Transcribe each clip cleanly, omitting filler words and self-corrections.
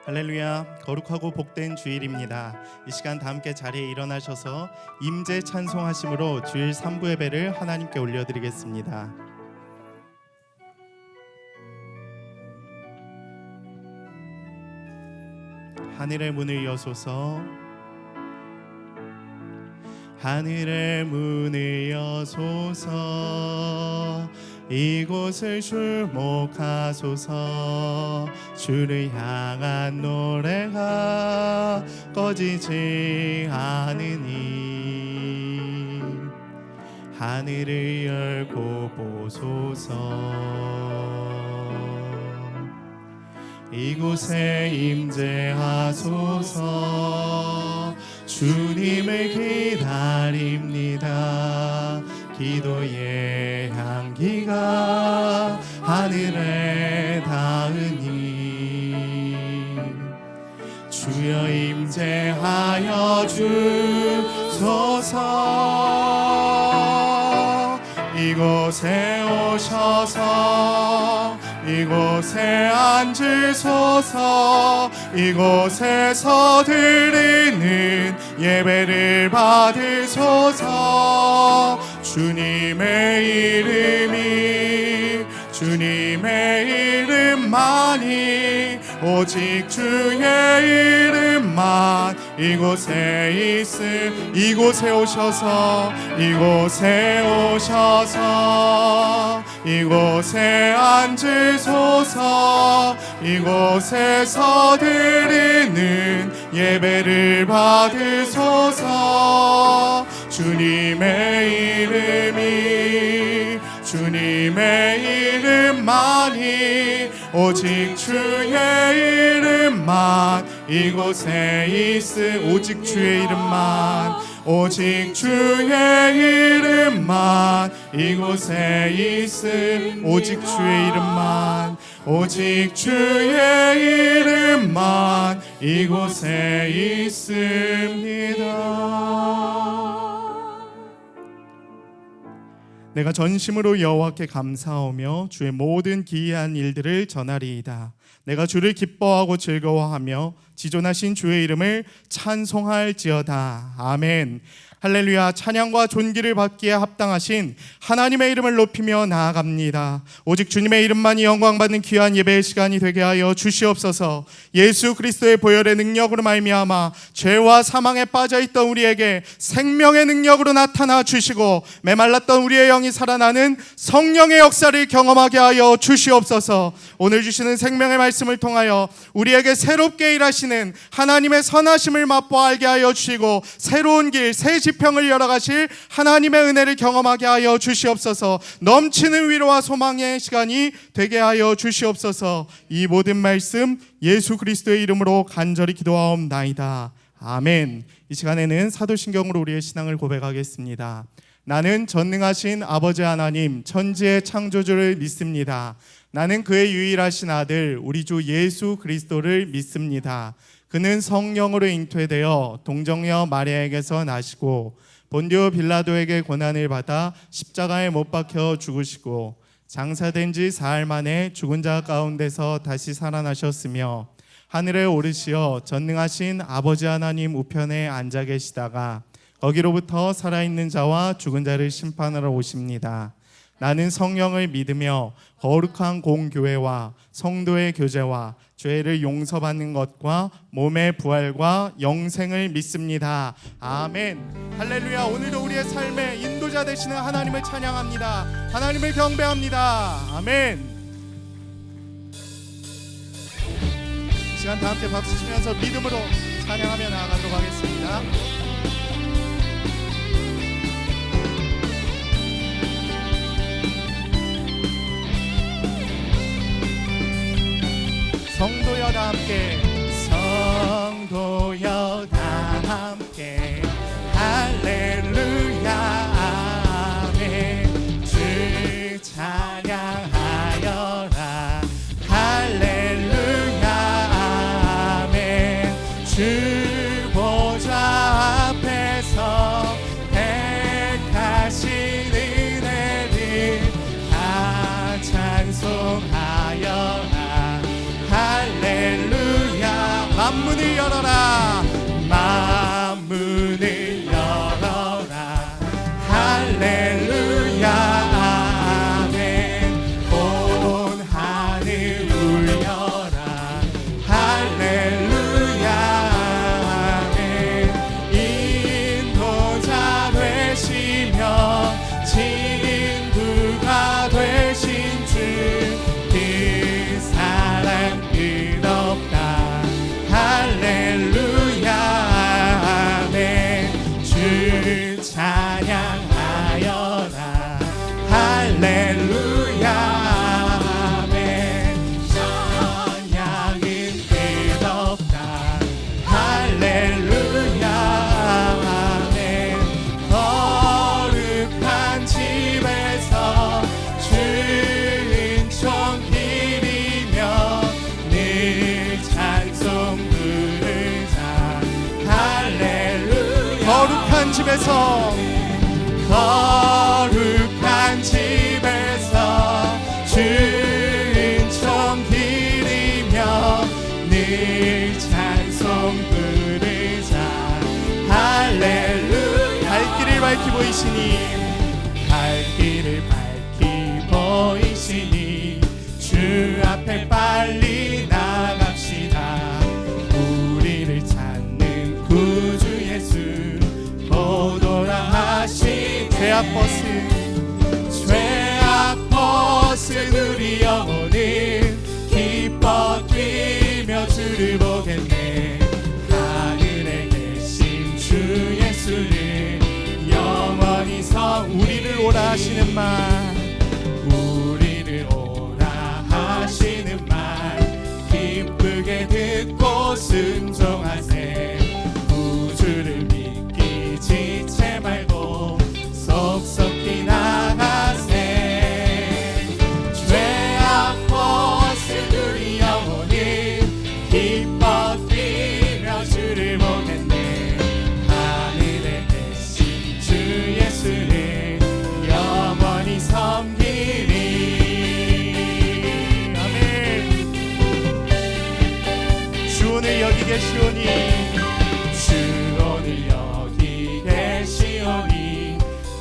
할렐루야, 거룩하고 복된 주일입니다. 이 시간 다 함께 자리에 일어나셔서 임재 찬송하심으로 주일 3부 예배를 하나님께 올려드리겠습니다. 하늘의 문을 여소서, 하늘의 문을 여소서, 이곳을 주목하소서. 주를 향한 노래가 꺼지지 않으니 하늘을 열고 보소서. 이곳에 임재하소서. 주님을 기다립니다. 기도의 향기가 하늘에 닿으니 주여 임재하여 주소서. 이곳에 오셔서 이곳에 앉으소서. 이곳에서 드리는 예배를 받으소서. 주님의 이름만이 오직 주의 이름만 이곳에 오셔서 이곳에 앉으소서. 이곳에서 드리는 예배를 받으소서. 주님의 이름만이 오직 주의 이름만 이곳에 오직 주의 이름만 이곳에 오직 주의 이름만 이곳에 있습니다. 내가 전심으로 여호와께 감사하며 주의 모든 기이한 일들을 전하리이다. 내가 주를 기뻐하고 즐거워하며 지존하신 주의 이름을 찬송할지어다. 아멘. 할렐루야. 찬양과 존귀를 받기에 합당하신 하나님의 이름을 높이며 나아갑니다. 오직 주님의 이름만이 영광받는 귀한 예배의 시간이 되게 하여 주시옵소서. 예수 그리스도의 보혈의 능력으로 말미암아 죄와 사망에 빠져있던 우리에게 생명의 능력으로 나타나 주시고 메말랐던 우리의 영이 살아나는 성령의 역사를 경험하게 하여 주시옵소서. 오늘 주시는 생명의 말씀을 통하여 우리에게 새롭게 일하시는 하나님의 선하심을 맛보아 알게 하여 주시고 새로운 길, 새 지평을 열어가실 하나님의 은혜를 경험하게 하여 주시옵소서. 넘치는 위로와 소망의 시간이 되게 하여 주시옵소서. 이 모든 말씀 예수 그리스도의 이름으로 간절히 기도하옵나이다. 아멘. 이 시간에는 사도신경으로 우리의 신앙을 고백하겠습니다. 나는 전능하신 아버지 하나님 천지의 창조주를 믿습니다. 나는 그의 유일하신 아들 우리 주 예수 그리스도를 믿습니다. 그는 성령으로 잉태되어 동정녀 마리아에게서 나시고 본디오 빌라도에게 고난을 받아 십자가에 못 박혀 죽으시고 장사된 지 사흘 만에 죽은 자 가운데서 다시 살아나셨으며 하늘에 오르시어 전능하신 아버지 하나님 우편에 앉아 계시다가 거기로부터 살아있는 자와 죽은 자를 심판하러 오십니다. 나는 성령을 믿으며 거룩한 공교회와 성도의 교제와 죄를 용서받는 것과 몸의 부활과 영생을 믿습니다. 아멘. 할렐루야. 오늘도 우리의 삶의 인도자 되시는 하나님을 찬양합니다. 하나님을 경배합니다. 아멘. 이 시간 다 함께 박수 치면서 믿음으로 찬양하며 나아가도록 하겠습니다. 성도여 다 함께 할렐루야 아멘. 주 찬양하여라 할렐루야 아멘. 주 보좌 앞에서 택하신 은혜를 다 찬송하여라 할렐루야 집에서 거룩한 집에서 주 은총 드리며 늘 찬송 부르자. 할렐루야. 갈 길을 밝히 보이시니 갈 길을 밝히 보이시니 주 앞에 빨리 나갑시다. 우리를 찾는 구주 예수 보도라 하신 죄악 벗은 우리 영혼은 기뻐 뛰며 주를 보겠네. 하늘에 계신 주 예수를 영원히 우리를 오라 하시는 말, 우리를 오라 하시는 말 기쁘게 듣고 순종하세. 구주를 믿기 지체 말고 속속히 나가세. 죄악 벗은 우리 영혼은 기뻐 뛰며 주를 보겠네. 하늘에 계신 주 예수를 영원히 섬기리. 아멘. 주 오늘 여기 계시오니 주 오늘 여기 계시오니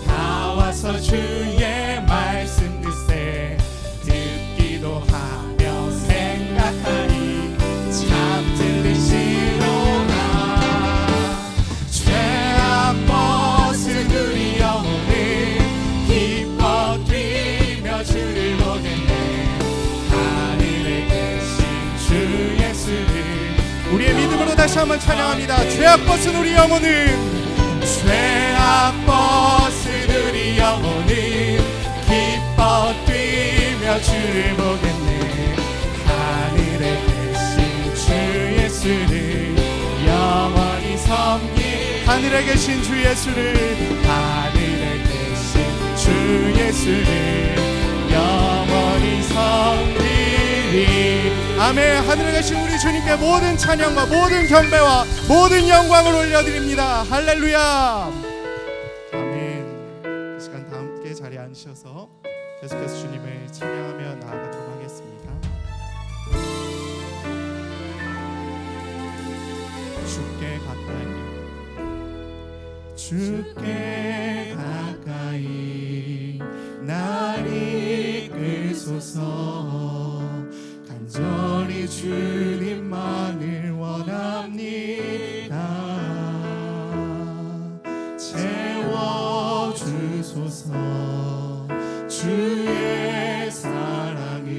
다 와서 주의 말씀 듣세. 듣기도 하며 생각하니 참 들으시로라. 죄악 벗은 우리 영혼은 기뻐 뛰며 주를 보겠네. 하늘에 계신 주 예수를 우리의 믿음으로 다시 한번 찬양합니다. 죄악 벗은 우리 영혼은 죄악 벗은 우리 영혼은 기뻐 뛰며 주를 보겠네. 하늘에 계신 주 예수를 영원히 섬기. 하늘에 계신 주 예수를, 하늘에 계신 주 예수를 영원히 섬기리. 아멘. 하늘에 계신 우리 주님께 모든 찬양과 모든 경배와 모든 영광을 올려드립니다. 할렐루야. 아멘. 이 시간 다 함께 자리에 앉으셔서 계속해서 주님을 찬양하며 나아가도록 하겠습니다. 주께 가까이, 주께 가까이 날 이끌소서. 간절히 주님만을 원합니다. 채워주소서. 주의 사랑을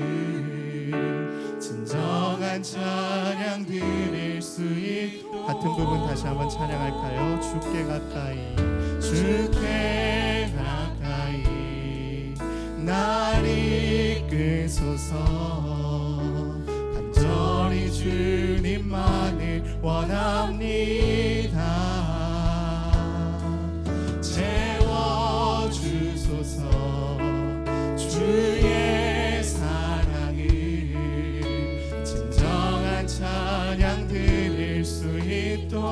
진정한 찬양 드릴 수 있도록. 같은 부분 다시 한번 찬양할까요? 주께 가까이, 주께 가까이 날 이끌소서. 간절히 주님만을 원합니다. 채워주소서. 주의 사랑을 진정한 찬양 드릴 수 있도록.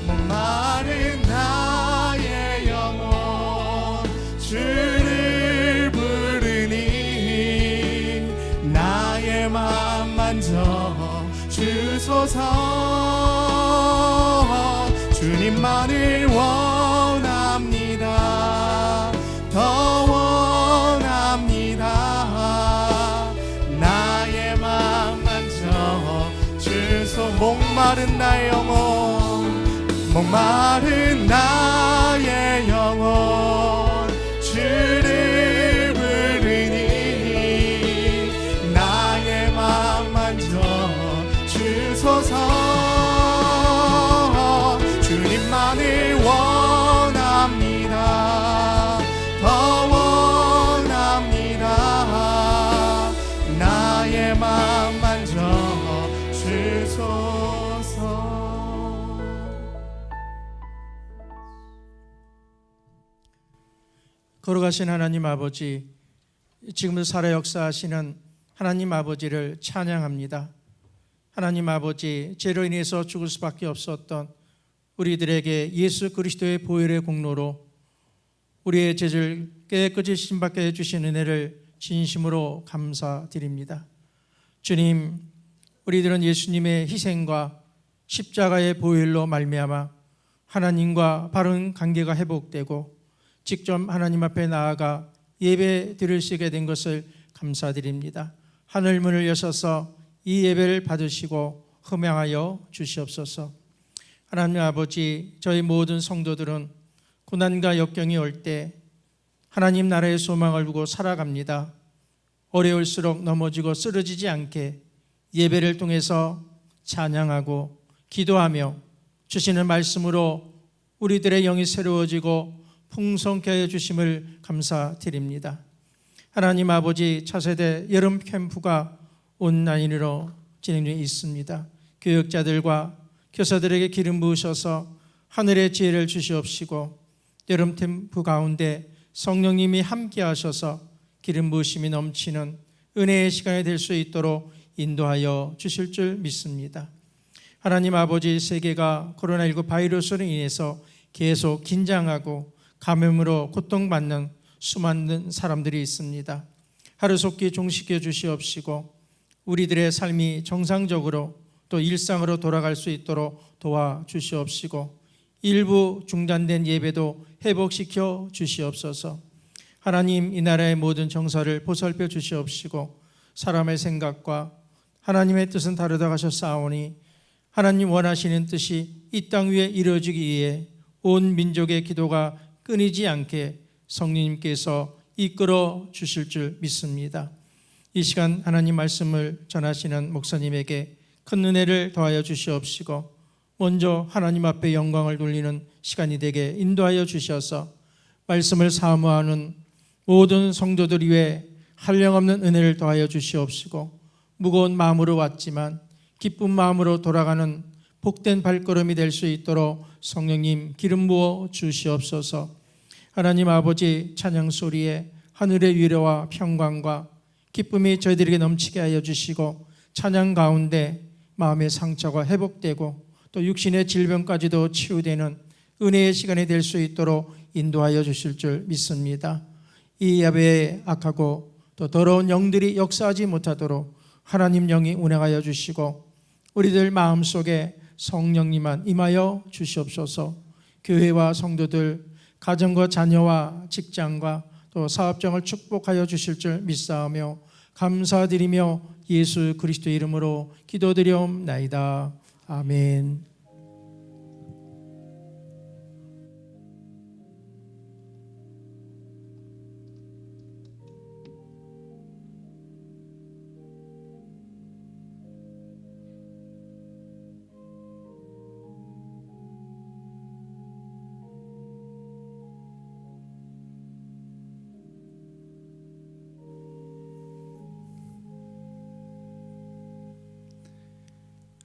목마른 나의 영혼 주를 부르니 나의 맘 만져 주소서. 주님만을 원합니다. 더 원합니다. 나의 맘 만져 주소. 목마른 나의 영혼, 목마른 나의 영혼 주를 부르니 나의 맘 만져 주소서. 주님만을 원합니다. 더 원합니다. 나의 맘 만져 주소서. 걸어가신 하나님 아버지, 지금도 살아 역사하시는 하나님 아버지를 찬양합니다. 하나님 아버지, 죄로 인해서 죽을 수밖에 없었던 우리들에게 예수 그리스도의 보혈의 공로로 우리의 죄를 깨끗이 신받게 해주신 은혜를 진심으로 감사드립니다. 주님, 우리들은 예수님의 희생과 십자가의 보혈로 말미암아 하나님과 바른 관계가 회복되고 직접 하나님 앞에 나아가 예배 드릴 수 있게 된 것을 감사드립니다. 하늘 문을 여셔서 이 예배를 받으시고 흠양하여 주시옵소서. 하나님 아버지, 저희 모든 성도들은 고난과 역경이 올 때 하나님 나라의 소망을 두고 살아갑니다. 어려울수록 넘어지고 쓰러지지 않게 예배를 통해서 찬양하고 기도하며 주시는 말씀으로 우리들의 영이 새로워지고 풍성케 하여 주심을 감사드립니다. 하나님 아버지, 차세대 여름 캠프가 온라인으로 진행되어 있습니다. 교역자들과 교사들에게 기름 부으셔서 하늘의 지혜를 주시옵시고 여름 캠프 가운데 성령님이 함께 하셔서 기름 부으심이 넘치는 은혜의 시간이 될 수 있도록 인도하여 주실 줄 믿습니다. 하나님 아버지, 세계가 코로나19 바이러스로 인해서 계속 긴장하고 감염으로 고통받는 수많은 사람들이 있습니다. 하루속히 종식해 주시옵시고 우리들의 삶이 정상적으로 또 일상으로 돌아갈 수 있도록 도와주시옵시고 일부 중단된 예배도 회복시켜 주시옵소서. 하나님, 이 나라의 모든 정서를 보살펴 주시옵시고 사람의 생각과 하나님의 뜻은 다르다 하셨사오니 하나님 원하시는 뜻이 이 땅 위에 이루어지기 위해 온 민족의 기도가 끊이지 않게 성령님께서 이끌어 주실 줄 믿습니다. 이 시간 하나님 말씀을 전하시는 목사님에게 큰 은혜를 더하여 주시옵시고 먼저 하나님 앞에 영광을 돌리는 시간이 되게 인도하여 주셔서 말씀을 사모하는 모든 성도들 위해 한량없는 은혜를 더하여 주시옵시고 무거운 마음으로 왔지만 기쁜 마음으로 돌아가는 복된 발걸음이 될 수 있도록 성령님 기름 부어 주시옵소서. 하나님 아버지, 찬양 소리에 하늘의 위로와 평강과 기쁨이 저희들에게 넘치게 하여 주시고 찬양 가운데 마음의 상처가 회복되고 또 육신의 질병까지도 치유되는 은혜의 시간이 될 수 있도록 인도하여 주실 줄 믿습니다. 이 예배에 악하고 또 더러운 영들이 역사하지 못하도록 하나님 영이 운행하여 주시고 우리들 마음속에 성령님만 임하여 주시옵소서. 교회와 성도들, 가정과 자녀와 직장과 또 사업장을 축복하여 주실 줄 믿사오며 감사드리며 예수 그리스도 이름으로 기도드리옵나이다. 아멘.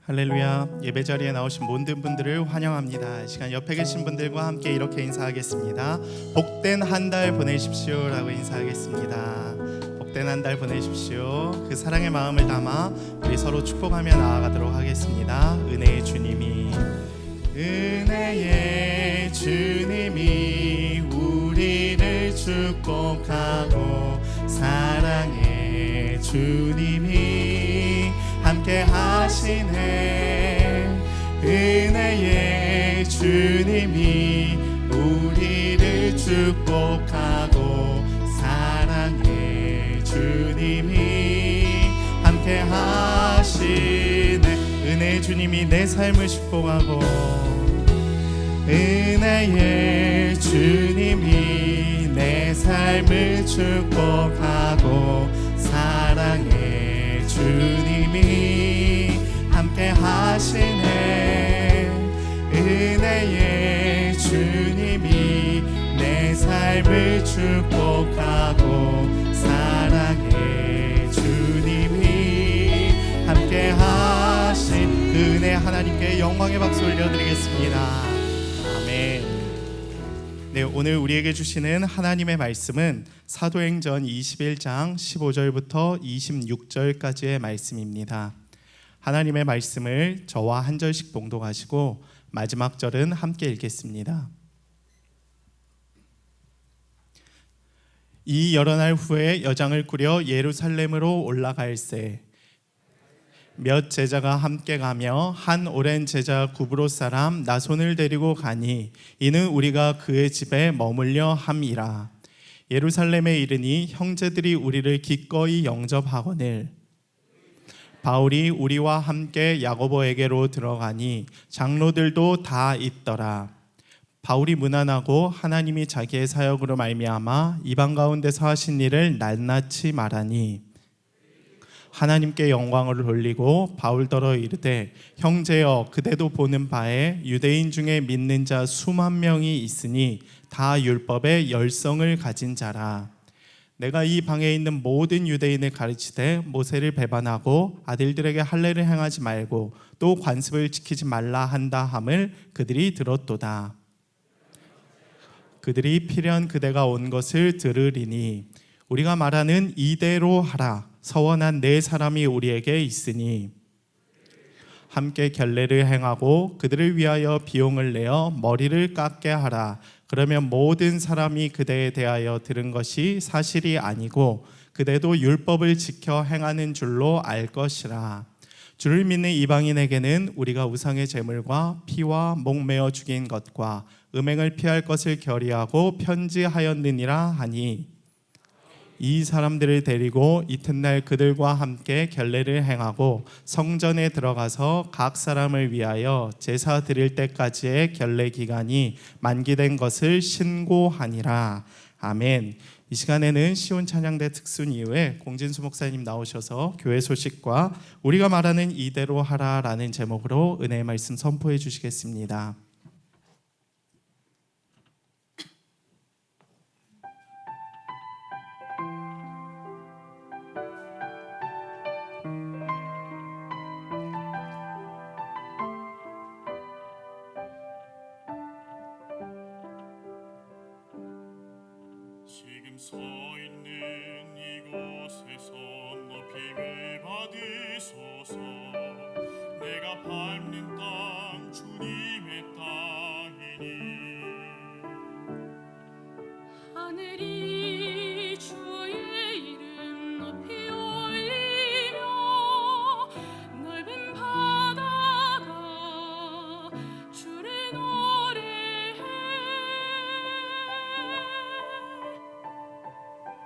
할렐루야. 예배자리에 나오신 모든 분들을 환영합니다. 이 시간 옆에 계신 분들과 함께 이렇게 인사하겠습니다. 복된 한 달 보내십시오 라고 인사하겠습니다. 복된 한 달 보내십시오. 그 사랑의 마음을 담아 우리 서로 축복하며 나아가도록 하겠습니다. 은혜의 주님이 우리를 축복하고 사랑의 주님이 함께 하시네. 은혜의 주님이 우리를 축복하고 사랑의 주님이 함께 하시네. 은혜의 주님이 내 삶을 축복하고 은혜의 주님이 내 삶을 축복하고 사랑의 주님이 함께 하시네. 은혜의 주님이 내 삶을 축복하고 사랑의 주님이 함께 하신 그 은혜 하나님께 영광의 박수 올려드리겠습니다. 아멘. 네, 오늘 우리에게 주시는 하나님의 말씀은 사도행전 21장 15절부터 26절까지의 말씀입니다. 하나님의 말씀을 저와 한 절씩 봉독하시고 마지막 절은 함께 읽겠습니다. 이 여러 날 후에 여장을 꾸려 예루살렘으로 올라갈새 몇 제자가 함께 가며 한 오랜 제자 구브로 사람 나손을 데리고 가니 이는 우리가 그의 집에 머물려 함이라. 예루살렘에 이르니 형제들이 우리를 기꺼이 영접하거늘 바울이 우리와 함께 야고보에게로 들어가니 장로들도 다 있더라. 바울이 문안하고 하나님이 자기의 사역으로 말미암아 이방 가운데서 하신 일을 낱낱이 말하니 하나님께 영광을 돌리고 바울더러 이르되 형제여 그대도 보는 바에 유대인 중에 믿는 자 수만 명이 있으니 다 율법의 열성을 가진 자라. 내가 이 방에 있는 모든 유대인을 가르치되 모세를 배반하고 아들들에게 할례를 행하지 말고 또 관습을 지키지 말라 한다 함을 그들이 들었도다. 그들이 필연 그대가 온 것을 들으리니 우리가 말하는 이대로 하라. 서원한 네 사람이 우리에게 있으니 함께 결례를 행하고 그들을 위하여 비용을 내어 머리를 깎게 하라. 그러면 모든 사람이 그대에 대하여 들은 것이 사실이 아니고 그대도 율법을 지켜 행하는 줄로 알 것이라. 주를 믿는 이방인에게는 우리가 우상의 제물과 피와 목매어 죽인 것과 음행을 피할 것을 결의하고 편지하였느니라 하니 이 사람들을 데리고 이튿날 그들과 함께 결례를 행하고 성전에 들어가서 각 사람을 위하여 제사 드릴 때까지의 결례 기간이 만기된 것을 신고하니라. 아멘. 이 시간에는 시온 찬양대 특순 이후에 공진수 목사님 나오셔서 교회 소식과 우리가 말하는 이대로 하라라는 제목으로 은혜의 말씀 선포해 주시겠습니다. 지금 서 있는 이곳에서 높임을 받으소서. 내가 밟는 땅 주님의 땅이니 하늘이 주의 이름 높이 올리며 넓은 바다가 주를 노래해.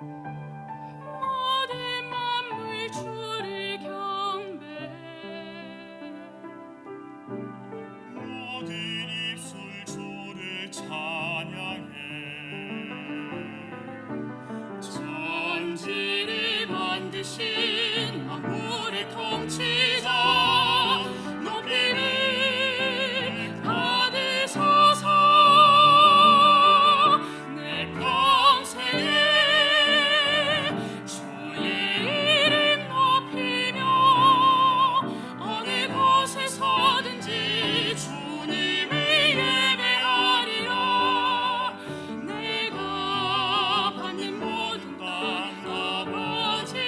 모든 만물 주를 경배해. 모든 입술 주를 찬양해. 천지를 만드신 만물의 통치자 높이를 받으소서. 내 평생에 주의 이름 높이며 어느 곳에 서든지 주님을 예배하리라. 내가 받는 모든 땅 아버지의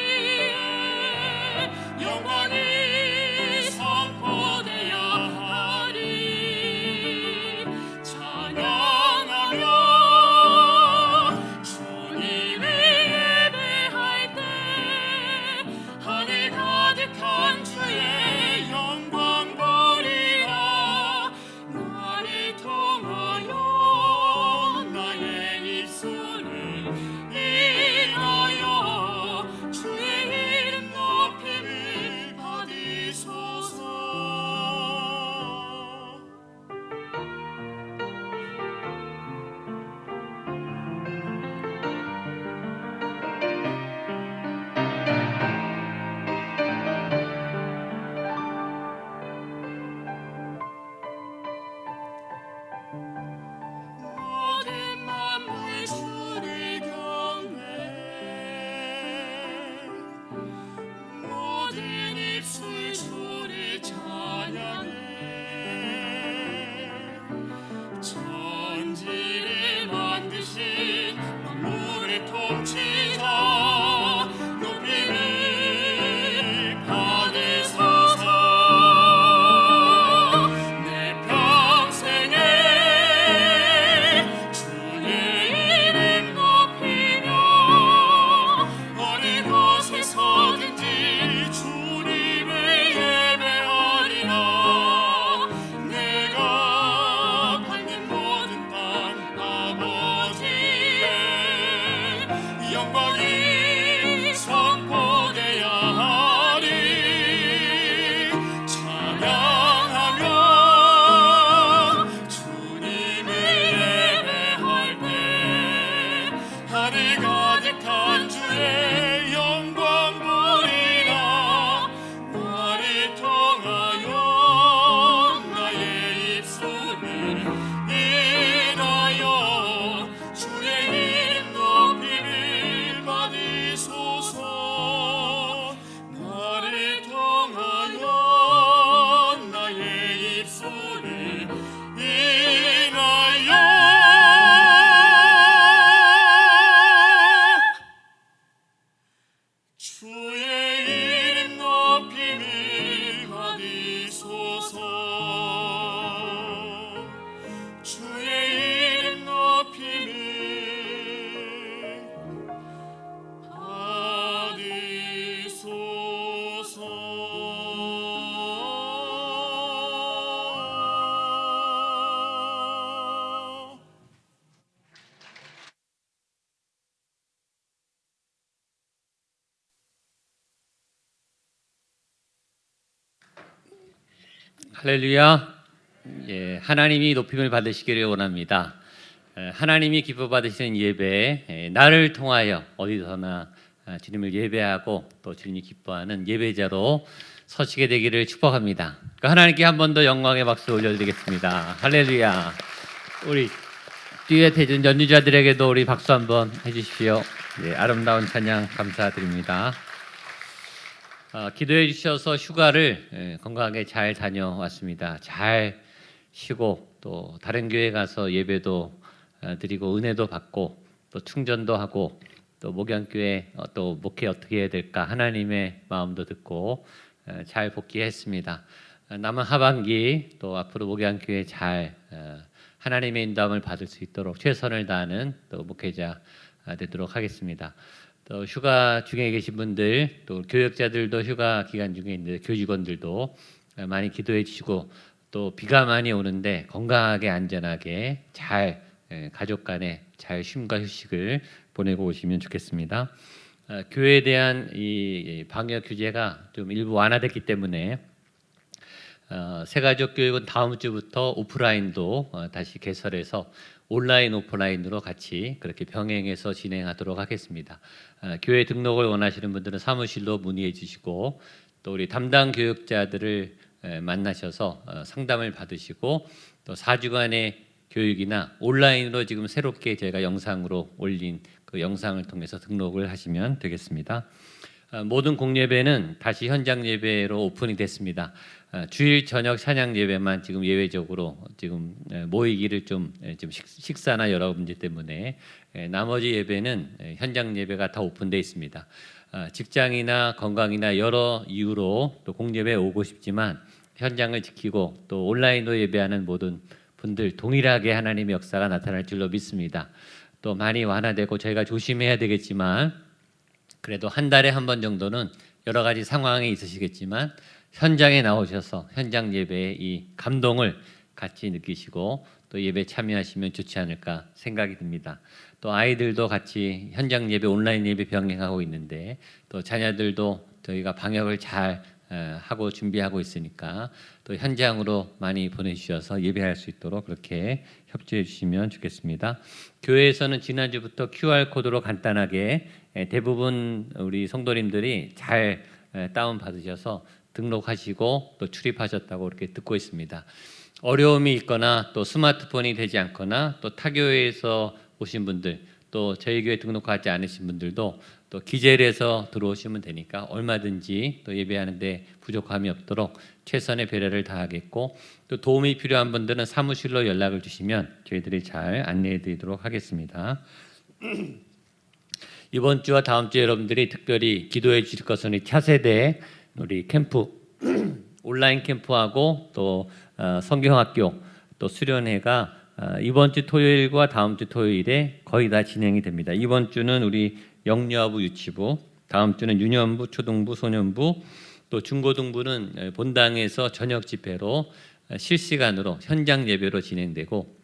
영광이 선포되어야 하리. 찬양하며 주님을 예배할 때 하늘 가득한 주의 영광 보리라. 나를 통하여 나의 입술을 인하여 주의 이름 높임을 받으소서. 모든 만물 주를 경배해. 모든 입술 주를 찬양해. 천지를 만드신 만물의 통치자 높임을 받으소서. 내 평생 영광이 선포되어야 하리. 찬양하며 주님을 예배할 때 하늘 가득한 주의 영광 보리라. 나를 통하여 나의 입술을 인하여 주의 이름 높임을 받으소서. 나를 통하여 나의 입술을 인하여 주의 이름 높임을 받으소서. 주의 이름 높임을 받으소서. 할렐루야. 예, 하나님이 높임을 받으시기를 원합니다. 하나님이 기뻐 받으시는 예배, 나를 통하여 어디서나 주님을 예배하고 또 주님이 기뻐하는 예배자로 서시게 되기를 축복합니다. 하나님께 한 번 더 영광의 박수 올려드리겠습니다. 할렐루야. 우리 듀엣 해준 연주자들에게도 우리 박수 한번 해주십시오. 예, 아름다운 찬양 감사드립니다. 기도해 주셔서 휴가를 건강하게 잘 다녀왔습니다. 잘 쉬고 또 다른 교회 가서 예배도 드리고 은혜도 받고 또 충전도 하고 또 목양교회 또 목회 어떻게 해야 될까 하나님의 마음도 듣고 잘 복귀했습니다. 남은 하반기 또 앞으로 목양교회 잘 하나님의 인도함을 받을 수 있도록 최선을 다하는 또 목회자 되도록 하겠습니다. 또 휴가 중에 계신 분들 또 교역자들도 휴가 기간 중에 있는데 교직원들도 많이 기도해 주시고 또 비가 많이 오는데 건강하게 안전하게 잘 가족 간에 잘 쉼과 휴식을 보내고 오시면 좋겠습니다. 교회에 대한 이 방역 규제가 좀 일부 완화됐기 때문에 새가족 교육은 다음 주부터 오프라인도 다시 개설해서 온라인 오프라인으로 같이 그렇게 병행해서 진행하도록 하겠습니다. 교회 등록을 원하시는 분들은 사무실로 문의해 주시고 또 우리 담당 교육자들을 만나셔서 상담을 받으시고 또 4주간의 교육이나 온라인으로 지금 새롭게 저희가 영상으로 올린 그 영상을 통해서 등록을 하시면 되겠습니다. 모든 공예배는 다시 현장 예배로 오픈이 됐습니다. 주일 저녁 찬양 예배만 지금 예외적으로 지금 모이기를 좀 식사나 여러 문제 때문에 나머지 예배는 현장 예배가 다 오픈돼 있습니다. 직장이나 건강이나 여러 이유로 또 공예배 오고 싶지만 현장을 지키고 또 온라인으로 예배하는 모든 분들 동일하게 하나님의 역사가 나타날 줄로 믿습니다. 또 많이 완화되고 저희가 조심해야 되겠지만 그래도 한 달에 한 번 정도는 여러 가지 상황이 있으시겠지만 현장에 나오셔서 현장 예배의 이 감동을 같이 느끼시고 또 예배 참여하시면 좋지 않을까 생각이 듭니다. 또 아이들도 같이 현장 예배, 온라인 예배 병행하고 있는데 또 자녀들도 저희가 방역을 잘 하고 준비하고 있으니까 또 현장으로 많이 보내주셔서 예배할 수 있도록 그렇게 협조해 주시면 좋겠습니다. 교회에서는 지난주부터 QR코드로 간단하게 대부분 우리 성도님들이 잘 다운받으셔서 등록하시고 또 출입하셨다고 이렇게 듣고 있습니다. 어려움이 있거나 또 스마트폰이 되지 않거나 또 타교회에서 오신 분들 또 저희 교회 등록하지 않으신 분들도 또 기재해서 들어오시면 되니까 얼마든지 또 예배하는데 부족함이 없도록 최선의 배려를 다하겠고 또 도움이 필요한 분들은 사무실로 연락을 주시면 저희들이 잘 안내해 드리도록 하겠습니다. 이번 주와 다음 주에 여러분들이 특별히 기도해 주실 것은 이 차세대 우리 캠프 온라인 캠프하고 또 성경학교 또 수련회가 이번 주 토요일과 다음 주 토요일에 거의 다 진행이 됩니다. 이번 주는 우리 영유아부 유치부, 다음 주는 유년부, 초등부, 소년부, 또 중고등부는 본당에서 저녁 집회로 실시간으로 현장 예배로 진행되고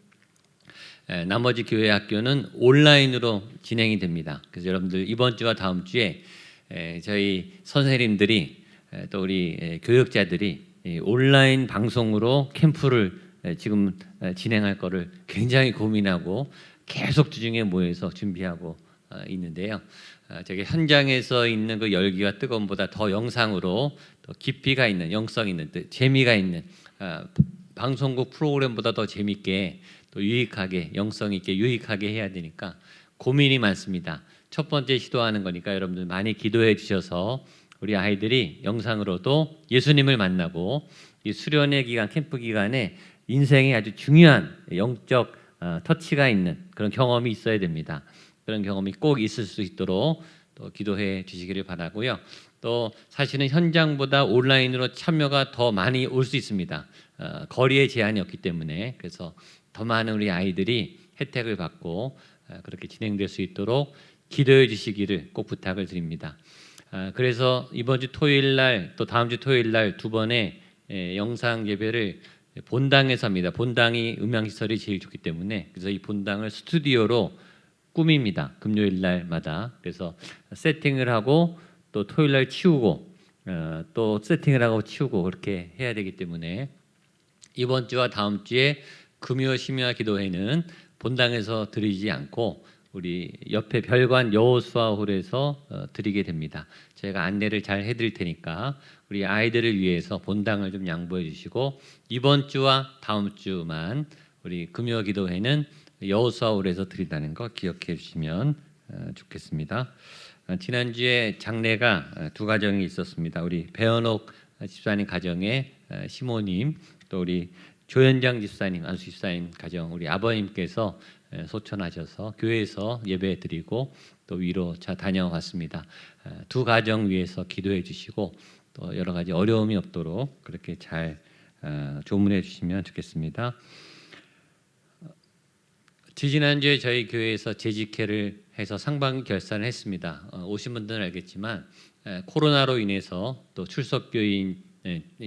나머지 교회 학교는 온라인으로 진행이 됩니다. 그래서 여러분들 이번 주와 다음 주에 저희 선생님들이 또 우리 교역자들이 온라인 방송으로 캠프를 지금 진행할 거를 굉장히 고민하고 계속 주중에 모여서 준비하고 있는데요. 저게 현장에서 있는 그 열기와 뜨거움보다 더 영상으로 더 깊이가 있는, 영성 있는, 재미가 있는 방송국 프로그램보다 더 재밌게 또 유익하게, 영성 있게 유익하게 해야 되니까 고민이 많습니다. 첫 번째 시도하는 거니까 여러분들 많이 기도해 주셔서 우리 아이들이 영상으로도 예수님을 만나고 이 수련회 기간, 캠프 기간에 인생에 아주 중요한 영적 터치가 있는 그런 경험이 있어야 됩니다. 그런 경험이 꼭 있을 수 있도록 또 기도해 주시기를 바라고요. 또 사실은 현장보다 온라인으로 참여가 더 많이 올 수 있습니다. 거리에 제한이 없기 때문에. 그래서 더 많은 우리 아이들이 혜택을 받고 그렇게 진행될 수 있도록 기도해 주시기를 꼭 부탁을 드립니다. 그래서 이번 주 토요일 날 또 다음 주 토요일 날 두 번의 영상 예배를 본당에서 합니다. 본당이 음향 시설이 제일 좋기 때문에 그래서 이 본당을 스튜디오로 꾸밉니다. 금요일 날마다. 그래서 세팅을 하고 또 토요일 날 치우고 또 세팅을 하고 치우고 그렇게 해야 되기 때문에 이번 주와 다음 주에 금요 심야 기도회는 본당에서 드리지 않고 우리 옆에 별관 여호수아 홀에서 드리게 됩니다. 제가 안내를 잘 해드릴 테니까 우리 아이들을 위해서 본당을 좀 양보해 주시고 이번 주와 다음 주만 우리 금요 기도회는 여호수아 홀에서 드린다는 거 기억해 주시면 좋겠습니다. 지난주에 장례가 두 가정이 있었습니다. 우리 배현옥 집사님 가정에 시모님 또 우리 조현장 집사님, 안수 집사님 가정 우리 아버님께서 소천하셔서 교회에서 예배드리고 또 위로차 다녀왔습니다. 두 가정 위해서 기도해 주시고 또 여러 가지 어려움이 없도록 그렇게 잘 조문해 주시면 좋겠습니다. 지지난주에 저희 교회에서 재직회를 해서 상반기 결산을 했습니다. 오신 분들은 알겠지만 코로나로 인해서 또 출석교인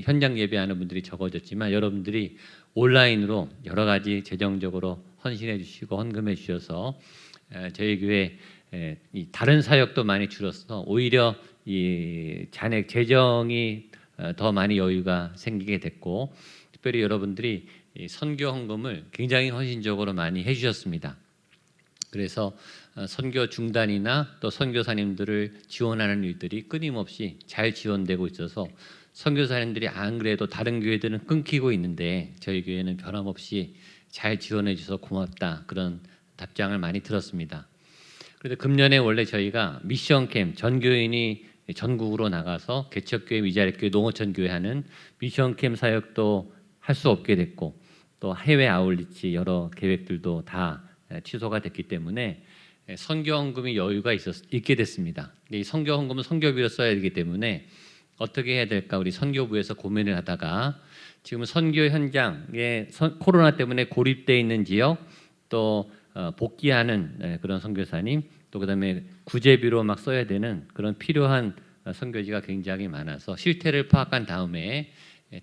현장 예배하는 분들이 적어졌지만 여러분들이 온라인으로 여러 가지 재정적으로 헌신해 주시고 헌금해 주셔서 저희 교회 다른 사역도 많이 줄어서 오히려 이 잔액 재정이 더 많이 여유가 생기게 됐고 특별히 여러분들이 선교 헌금을 굉장히 헌신적으로 많이 해주셨습니다. 그래서 선교 중단이나 또 선교사님들을 지원하는 일들이 끊임없이 잘 지원되고 있어서 선교사님들이 안 그래도 다른 교회들은 끊기고 있는데 저희 교회는 변함없이 잘 지원해 주셔서 고맙다 그런 답장을 많이 들었습니다. 그런데 금년에 원래 저희가 미션 캠 전교인이 전국으로 나가서 개척교회, 위자립교회, 농어촌교회 하는 미션 캠 사역도 할 수 없게 됐고 또 해외 아울리치 여러 계획들도 다 취소가 됐기 때문에 선교 헌금이 여유가 있게 됐습니다. 이 선교 헌금은 선교비로 써야 되기 때문에 어떻게 해야 될까 우리 선교부에서 고민을 하다가 지금 선교 현장에 코로나 때문에 고립되어 있는 지역 또 복귀하는 그런 선교사님 또 그다음에 구제비로 막 써야 되는 그런 필요한 선교지가 굉장히 많아서 실태를 파악한 다음에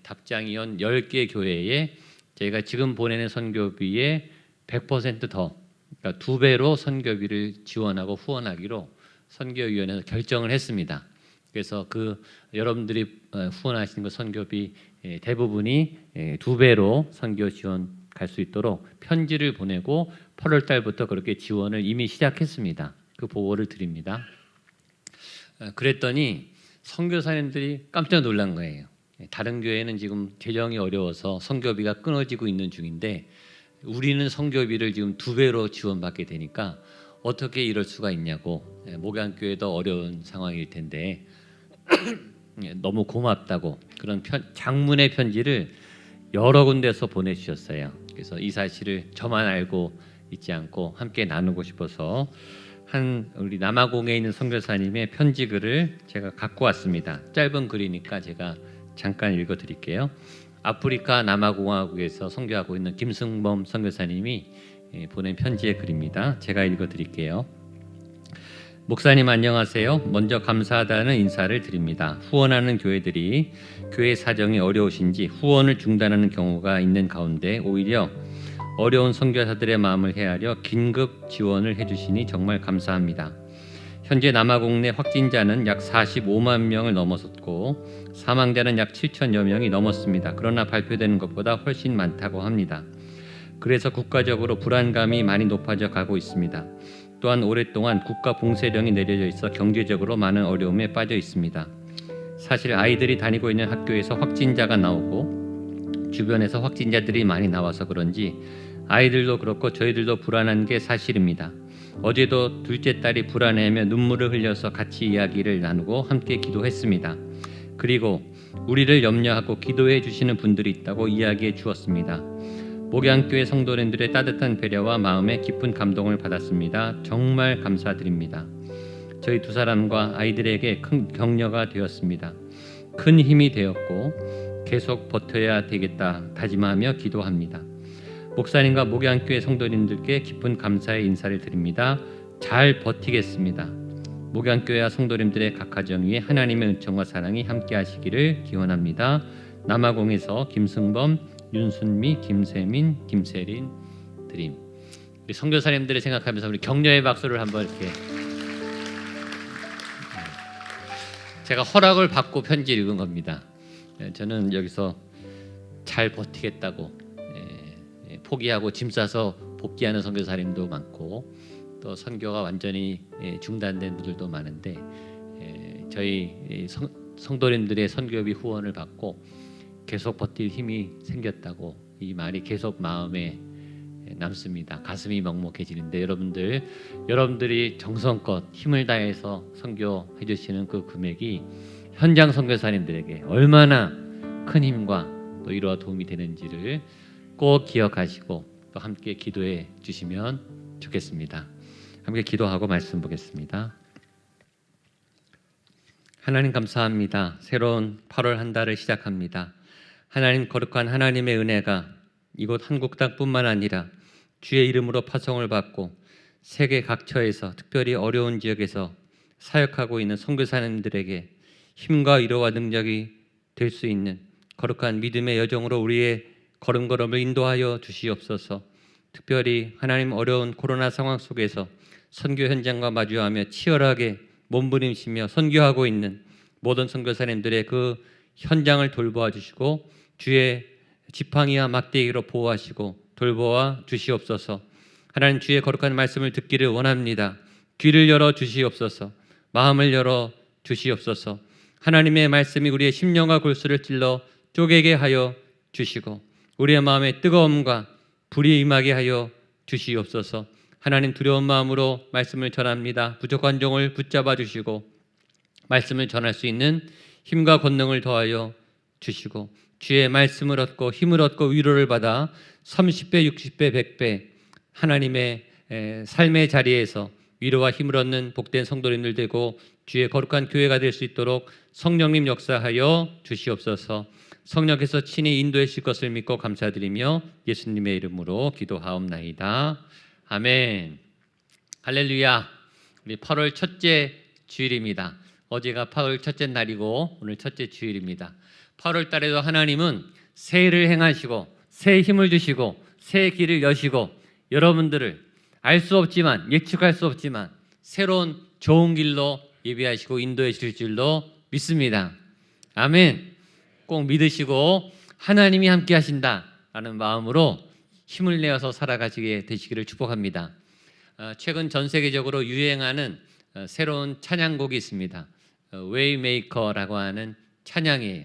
답장이 온 10개 교회에 저희가 지금 보내는 선교비의 100% 더 그러니까 2배로 선교비를 지원하고 후원하기로 선교위원회에서 결정을 했습니다. 그래서 그 여러분들이 후원하시는 그 선교비 대부분이 2배로 선교 지원 갈 수 있도록 편지를 보내고 8월 달부터 그렇게 지원을 이미 시작했습니다. 그 보고를 드립니다. 그랬더니 선교사님들이 깜짝 놀란 거예요. 다른 교회는 지금 재정이 어려워서 선교비가 끊어지고 있는 중인데 우리는 선교비를 지금 2배로 지원받게 되니까 어떻게 이럴 수가 있냐고 목양교회도 어려운 상황일 텐데 너무 고맙다고 그런 장문의 편지를 여러 군데서 보내주셨어요. 그래서 이 사실을 저만 알고 있지 않고 함께 나누고 싶어서 한 우리 남아공에 있는 선교사님의 편지글을 제가 갖고 왔습니다. 짧은 글이니까 제가 잠깐 읽어드릴게요. 아프리카 남아공화국에서 선교하고 있는 김승범 선교사님이 보낸 편지의 글입니다. 제가 읽어드릴게요. 목사님 안녕하세요. 먼저 감사하다는 인사를 드립니다. 후원하는 교회들이 교회 사정이 어려우신지 후원을 중단하는 경우가 있는 가운데 오히려 어려운 선교사들의 마음을 헤아려 긴급 지원을 해주시니 정말 감사합니다. 현재 남아공 내 확진자는 약 45만 명을 넘어섰고 사망자는 약 7천여 명이 넘었습니다. 그러나 발표되는 것보다 훨씬 많다고 합니다. 그래서 국가적으로 불안감이 많이 높아져 가고 있습니다. 또한 오랫동안 국가 봉쇄령이 내려져 있어 경제적으로 많은 어려움에 빠져 있습니다. 사실 아이들이 다니고 있는 학교에서 확진자가 나오고 주변에서 확진자들이 많이 나와서 그런지 아이들도 그렇고 저희들도 불안한 게 사실입니다. 어제도 둘째 딸이 불안해하며 눈물을 흘려서 같이 이야기를 나누고 함께 기도했습니다. 그리고 우리를 염려하고 기도해 주시는 분들이 있다고 이야기해 주었습니다. 목양교회 성도님들의 따뜻한 배려와 마음에 깊은 감동을 받았습니다. 정말 감사드립니다. 저희 두 사람과 아이들에게 큰 격려가 되었습니다. 큰 힘이 되었고 계속 버텨야 되겠다 다짐하며 기도합니다. 목사님과 목양교회 성도님들께 깊은 감사의 인사를 드립니다. 잘 버티겠습니다. 목양교회와 성도님들의 각 가정 위에 하나님의 은총과 사랑이 함께 하시기를 기원합니다. 남아공에서 김승범, 윤순미, 김세민, 김세린 드림. 우리 선교사님들을 생각하면서 우리 격려의 박수를 한번 이렇게. 제가 허락을 받고 편지를 읽은 겁니다. 저는 여기서 잘 버티겠다고 포기하고 짐 싸서 복귀하는 선교사님도 많고 또 선교가 완전히 중단된 분들도 많은데 저희 성도님들의 선교비 후원을 받고 계속 버틸 힘이 생겼다고 이 말이 계속 마음에 남습니다. 가슴이 먹먹해지는데 여러분들이 정성껏 힘을 다해서 선교해 주시는 그 금액이 현장 선교사님들에게 얼마나 큰 힘과 또 위로와 도움이 되는지를 꼭 기억하시고 또 함께 기도해 주시면 좋겠습니다. 함께 기도하고 말씀 보겠습니다. 하나님 감사합니다. 새로운 8월 한 달을 시작합니다. 하나님 거룩한 하나님의 은혜가 이곳 한국 땅뿐만 아니라 주의 이름으로 파송을 받고 세계 각처에서 특별히 어려운 지역에서 사역하고 있는 선교사님들에게 힘과 위로와 능력이 될 수 있는 거룩한 믿음의 여정으로 우리의 걸음걸음을 인도하여 주시옵소서. 특별히 하나님 어려운 코로나 상황 속에서 선교 현장과 마주하며 치열하게 몸부림치며 선교하고 있는 모든 선교사님들의 그 현장을 돌보아 주시고 주의 지팡이와 막대기로 보호하시고 돌보아 주시옵소서. 하나님 주의 거룩한 말씀을 듣기를 원합니다. 귀를 열어 주시옵소서. 마음을 열어 주시옵소서. 하나님의 말씀이 우리의 심령과 골수를 찔러 쪼개게 하여 주시고 우리의 마음에 뜨거움과 불이 임하게 하여 주시옵소서. 하나님 두려운 마음으로 말씀을 전합니다. 부족한 종을 붙잡아 주시고 말씀을 전할 수 있는 힘과 권능을 더하여 주시고 주의 말씀을 얻고 힘을 얻고 위로를 받아 30배, 60배, 100배 하나님의 삶의 자리에서 위로와 힘을 얻는 복된 성도님들 되고 주의 거룩한 교회가 될 수 있도록 성령님 역사하여 주시옵소서. 성령께서 친히 인도해 주실 것을 믿고 감사드리며 예수님의 이름으로 기도하옵나이다. 아멘. 할렐루야. 우리 8월 첫째 주일입니다. 어제가 8월 첫째 날이고 오늘 첫째 주일입니다. 8월 달에도 하나님은 새해를 행하시고 새해 힘을 주시고 새해 길을 여시고 여러분들을 알 수 없지만 예측할 수 없지만 새로운 좋은 길로 예비하시고 인도해 주실 줄로 믿습니다. 아멘. 꼭 믿으시고 하나님이 함께 하신다라는 마음으로 힘을 내어서 살아가시게 되시기를 축복합니다. 최근 전 세계적으로 유행하는 새로운 찬양곡이 있습니다. 웨이메이커라고 하는 찬양이에요.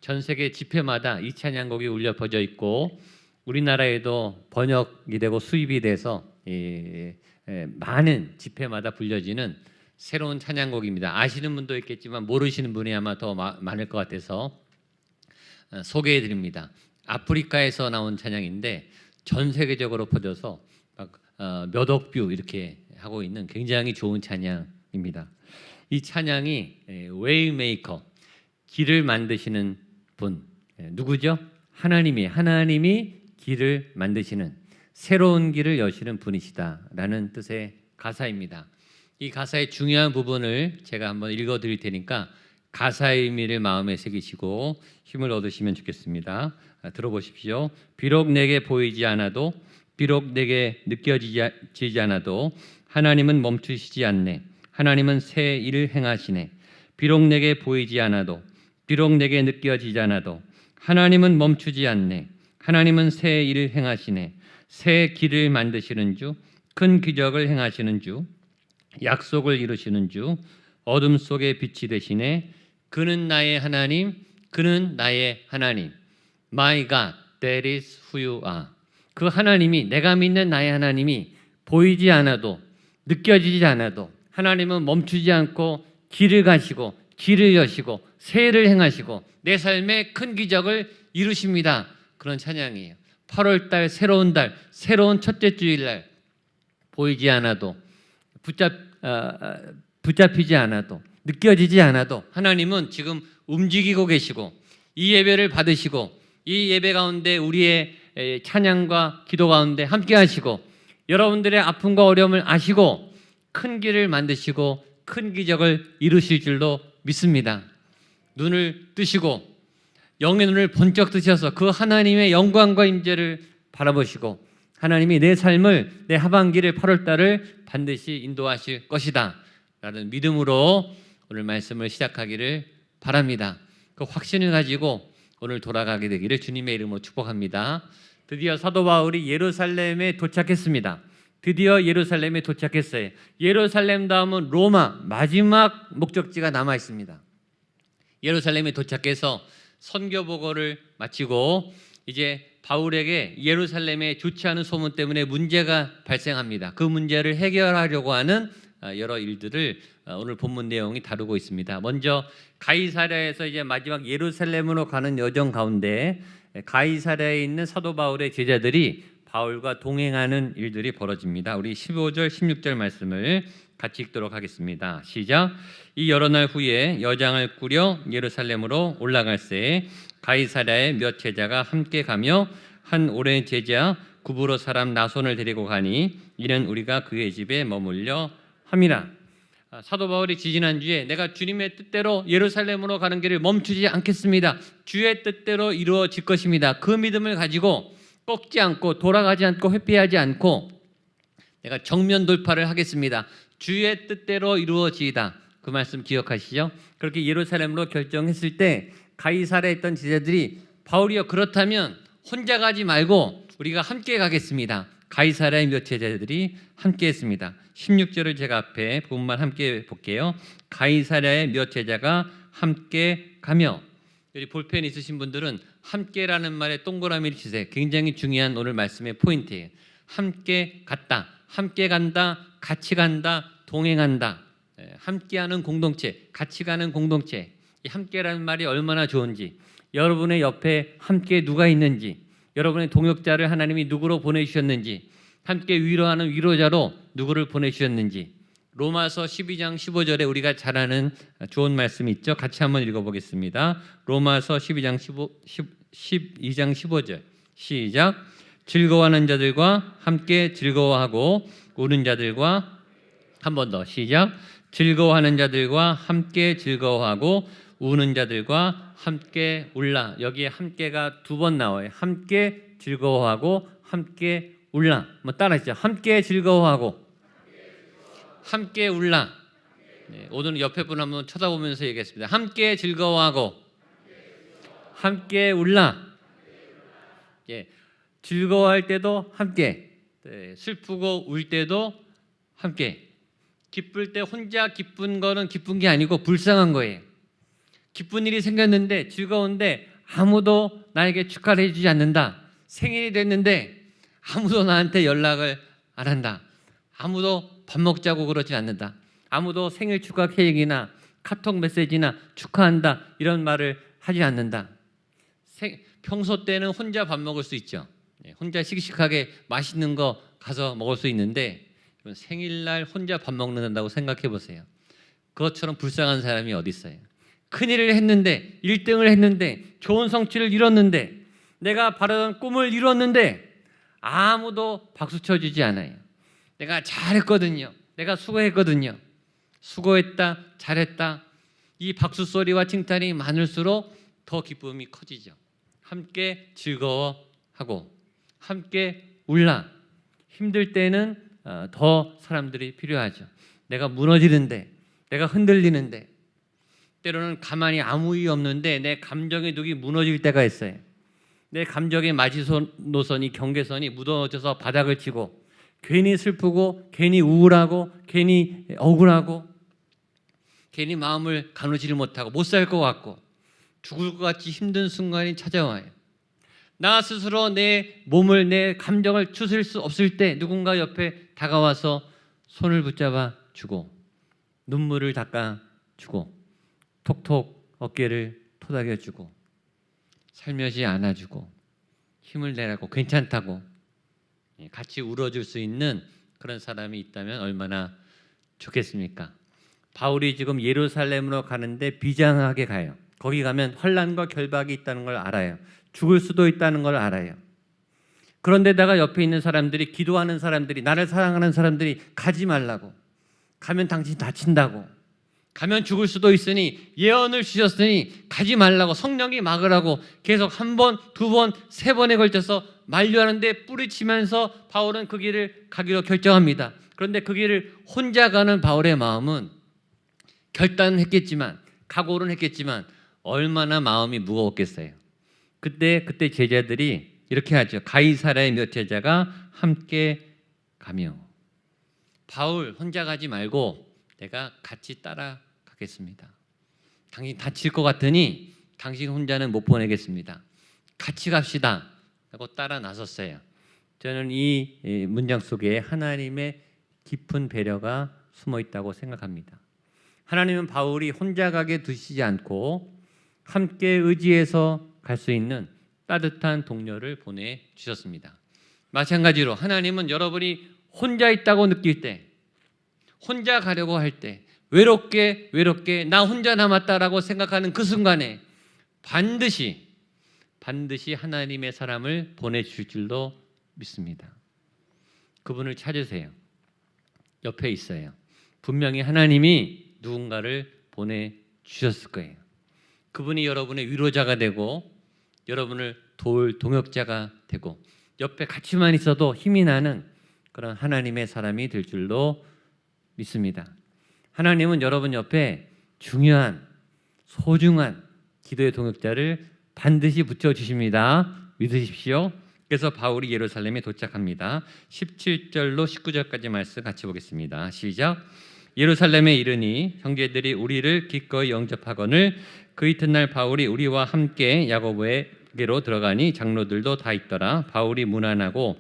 전 세계 집회마다 이 찬양곡이 울려 퍼져 있고 우리나라에도 번역이 되고 수입이 돼서 많은 집회마다 불려지는 새로운 찬양곡입니다. 아시는 분도 있겠지만 모르시는 분이 아마 더 많을 것 같아서 소개해 드립니다. 아프리카에서 나온 찬양인데 전 세계적으로 퍼져서 몇 억 뷰 이렇게 하고 있는 굉장히 좋은 찬양입니다. 이 찬양이 웨이메이커, 길을 만드시는 분 누구죠? 하나님이 길을 만드시는 새로운 길을 여시는 분이시다라는 뜻의 가사입니다. 이 가사의 중요한 부분을 제가 한번 읽어드릴 테니까 가사의 의미를 마음에 새기시고 힘을 얻으시면 좋겠습니다. 들어보십시오. 비록 내게 보이지 않아도 비록 내게 느껴지지 않아도 하나님은 멈추시지 않네. 하나님은 새 일을 행하시네. 비록 내게 보이지 않아도, 비록 내게 느껴지지 않아도 하나님은 멈추지 않네. 하나님은 새 일을 행하시네. 새 길을 만드시는 주, 큰 기적을 행하시는 주, 약속을 이루시는 주, 어둠 속에 빛이 되시네. 그는 나의 하나님, 그는 나의 하나님. My God, that is who you are. 그 하나님이, 내가 믿는 나의 하나님이 보이지 않아도, 느껴지지 않아도 하나님은 멈추지 않고 길을 가시고 길을 여시고 새해를 행하시고 내 삶에 큰 기적을 이루십니다. 그런 찬양이에요. 8월 달, 새로운 달, 새로운 첫째 주일날 보이지 않아도 붙잡히지 않아도 느껴지지 않아도 하나님은 지금 움직이고 계시고 이 예배를 받으시고 이 예배 가운데 우리의 찬양과 기도 가운데 함께 하시고 여러분들의 아픔과 어려움을 아시고 큰 길을 만드시고 큰 기적을 이루실 줄로 믿습니다. 눈을 뜨시고 영의 눈을 번쩍 뜨셔서 그 하나님의 영광과 임재를 바라보시고 하나님이 내 삶을, 내 하반기를 8월달을 반드시 인도하실 것이다 라는 믿음으로 오늘 말씀을 시작하기를 바랍니다. 그 확신을 가지고 오늘 돌아가게 되기를 주님의 이름으로 축복합니다. 드디어 사도 바울이 예루살렘에 도착했습니다. 드디어 예루살렘에 도착했어요. 예루살렘 다음은 로마, 마지막 목적지가 남아 있습니다. 예루살렘에 도착해서 선교 보고를 마치고 이제 바울에게 예루살렘에 좋지 않은 소문 때문에 문제가 발생합니다. 그 문제를 해결하려고 하는 여러 일들을 오늘 본문 내용이 다루고 있습니다. 먼저 가이사랴에서 이제 마지막 예루살렘으로 가는 여정 가운데 가이사랴에 있는 사도 바울의 제자들이 바울과 동행하는 일들이 벌어집니다. 우리 15절, 16절 말씀을 같이 읽도록 하겠습니다. 시작. 이 여러 날 후에 여장을 꾸려 예루살렘으로 올라갈새 가이사랴에 몇 제자가 함께 가며 한 오랜 제자 구브로 사람 나손을 데리고 가니 이는 우리가 그의 집에 머물려 함이라. 사도 바울이 지지난주에 내가 주님의 뜻대로 예루살렘으로 가는 길을 멈추지 않겠습니다. 주의 뜻대로 이루어질 것입니다. 그 믿음을 가지고 꺾지 않고 돌아가지 않고 회피하지 않고 내가 정면 돌파를 하겠습니다. 주의 뜻대로 이루어지이다. 그 말씀 기억하시죠? 그렇게 예루살렘으로 결정했을 때 가이사랴에 있던 제자들이 바울이여 그렇다면 혼자 가지 말고 우리가 함께 가겠습니다. 가이사랴의 몇 제자들이 함께 했습니다. 16절을 제가 앞에 부분만 함께 볼게요. 가이사랴의 몇 제자가 함께 가며, 여기 볼펜 있으신 분들은 함께라는 말에 동그라미를 치세요. 굉장히 중요한 오늘 말씀의 포인트예요. 함께 갔다, 함께 간다, 같이 간다, 동행한다. 함께하는 공동체, 같이 가는 공동체. 이 함께라는 말이 얼마나 좋은지, 여러분의 옆에 함께 누가 있는지, 여러분의 동역자를 하나님이 누구로 보내주셨는지, 함께 위로하는 위로자로 누구를 보내주셨는지. 로마서 12장 15절에 우리가 잘 아는 좋은 말씀이 있죠. 같이 한번 읽어보겠습니다. 로마서 12장 15절 시작. 즐거워하는 자들과 함께 즐거워하고 우는 자들과, 한 번 더 시작. 즐거워하는 자들과 함께 즐거워하고 우는 자들과 함께 울라. 여기에 함께가 두 번 나와요. 함께 즐거워하고 함께 울라. 뭐 따라하시죠. 함께 즐거워하고 함께 울라. 네, 오늘 옆에 분 한번 쳐다보면서 얘기했습니다. 함께 즐거워하고 함께 울라. 예, 즐거워할 때도 함께, 슬프고 울 때도 함께. 기쁠 때 혼자 기쁜 거는 기쁜 게 아니고 불쌍한 거예요. 기쁜 일이 생겼는데 즐거운데 아무도 나에게 축하를 해주지 않는다. 생일이 됐는데 아무도 나한테 연락을 안 한다. 아무도 밥 먹자고 그러지 않는다. 아무도 생일 축하 케이크나 카톡 메시지나 축하한다 이런 말을 하지 않는다. 평소 때는 혼자 밥 먹을 수 있죠. 혼자 씩씩하게 맛있는 거 가서 먹을 수 있는데 생일날 혼자 밥 먹는다고 생각해 보세요. 그것처럼 불쌍한 사람이 어디 있어요. 큰일을 했는데 1등을 했는데 좋은 성취를 이뤘는데 내가 바라던 꿈을 이뤘는데 아무도 박수 쳐주지 않아요. 내가 잘했거든요. 내가 수고했거든요. 수고했다, 잘했다. 이 박수 소리와 칭찬이 많을수록 더 기쁨이 커지죠. 함께 즐거워하고 함께 울라. 힘들 때는 더 사람들이 필요하죠. 내가 무너지는데, 내가 흔들리는데, 때로는 가만히 아무 이유 없는데 내 감정의 둑이 무너질 때가 있어요. 내 감정의 마지노선이 경계선이 무너져서 바닥을 치고 괜히 슬프고 괜히 우울하고 괜히 억울하고 괜히 마음을 가누지를 못하고 못 살 것 같고 죽을 것 같이 힘든 순간이 찾아와요. 나 스스로 내 몸을 내 감정을 추스릴 수 없을 때 누군가 옆에 다가와서 손을 붙잡아 주고 눈물을 닦아 주고 톡톡 어깨를 토닥여 주고 살며시 안아주고 힘을 내라고 괜찮다고 같이 울어줄 수 있는 그런 사람이 있다면 얼마나 좋겠습니까? 바울이 지금 예루살렘으로 가는데 비장하게 가요. 거기 가면 환난과 결박이 있다는 걸 알아요. 죽을 수도 있다는 걸 알아요. 그런데다가 옆에 있는 사람들이, 기도하는 사람들이, 나를 사랑하는 사람들이 가지 말라고, 가면 당신 다친다고, 가면 죽을 수도 있으니 예언을 주셨으니 가지 말라고, 성령이 막으라고 계속 한 번, 두 번, 세 번에 걸쳐서 만류하는데 뿌리치면서 바울은 그 길을 가기로 결정합니다. 그런데 그 길을 혼자 가는 바울의 마음은 결단은 했겠지만, 각오는 했겠지만 얼마나 마음이 무거웠겠어요. 그때 제자들이 이렇게 하죠. 가이사랴의 몇 제자가 함께 가며, 바울 혼자 가지 말고 내가 같이 따라가겠습니다. 당신 다칠 것 같으니 당신 혼자는 못 보내겠습니다. 같이 갑시다 하고 따라 나섰어요. 저는 이 문장 속에 하나님의 깊은 배려가 숨어 있다고 생각합니다. 하나님은 바울이 혼자 가게 두시지 않고 함께 의지해서 갈 수 있는 따뜻한 동료를 보내주셨습니다. 마찬가지로 하나님은 여러분이 혼자 있다고 느낄 때, 혼자 가려고 할 때, 외롭게 나 혼자 남았다라고 생각하는 그 순간에 반드시 하나님의 사람을 보내주실 줄로 믿습니다. 그분을 찾으세요. 옆에 있어요. 분명히 하나님이 누군가를 보내주셨을 거예요. 그분이 여러분의 위로자가 되고 여러분을 도울 동역자가 되고 옆에 같이만 있어도 힘이 나는 그런 하나님의 사람이 될 줄로 믿습니다. 하나님은 여러분 옆에 중요한, 소중한 기도의 동역자를 반드시 붙여주십니다. 믿으십시오. 그래서 바울이 예루살렘에 도착합니다. 17절로 19절까지 말씀 같이 보겠습니다. 시작. 예루살렘에 이르니 형제들이 우리를 기꺼이 영접하거늘 그 이튿날 바울이 우리와 함께 야고보에게로 들어가니 장로들도 다 있더라. 바울이 문안하고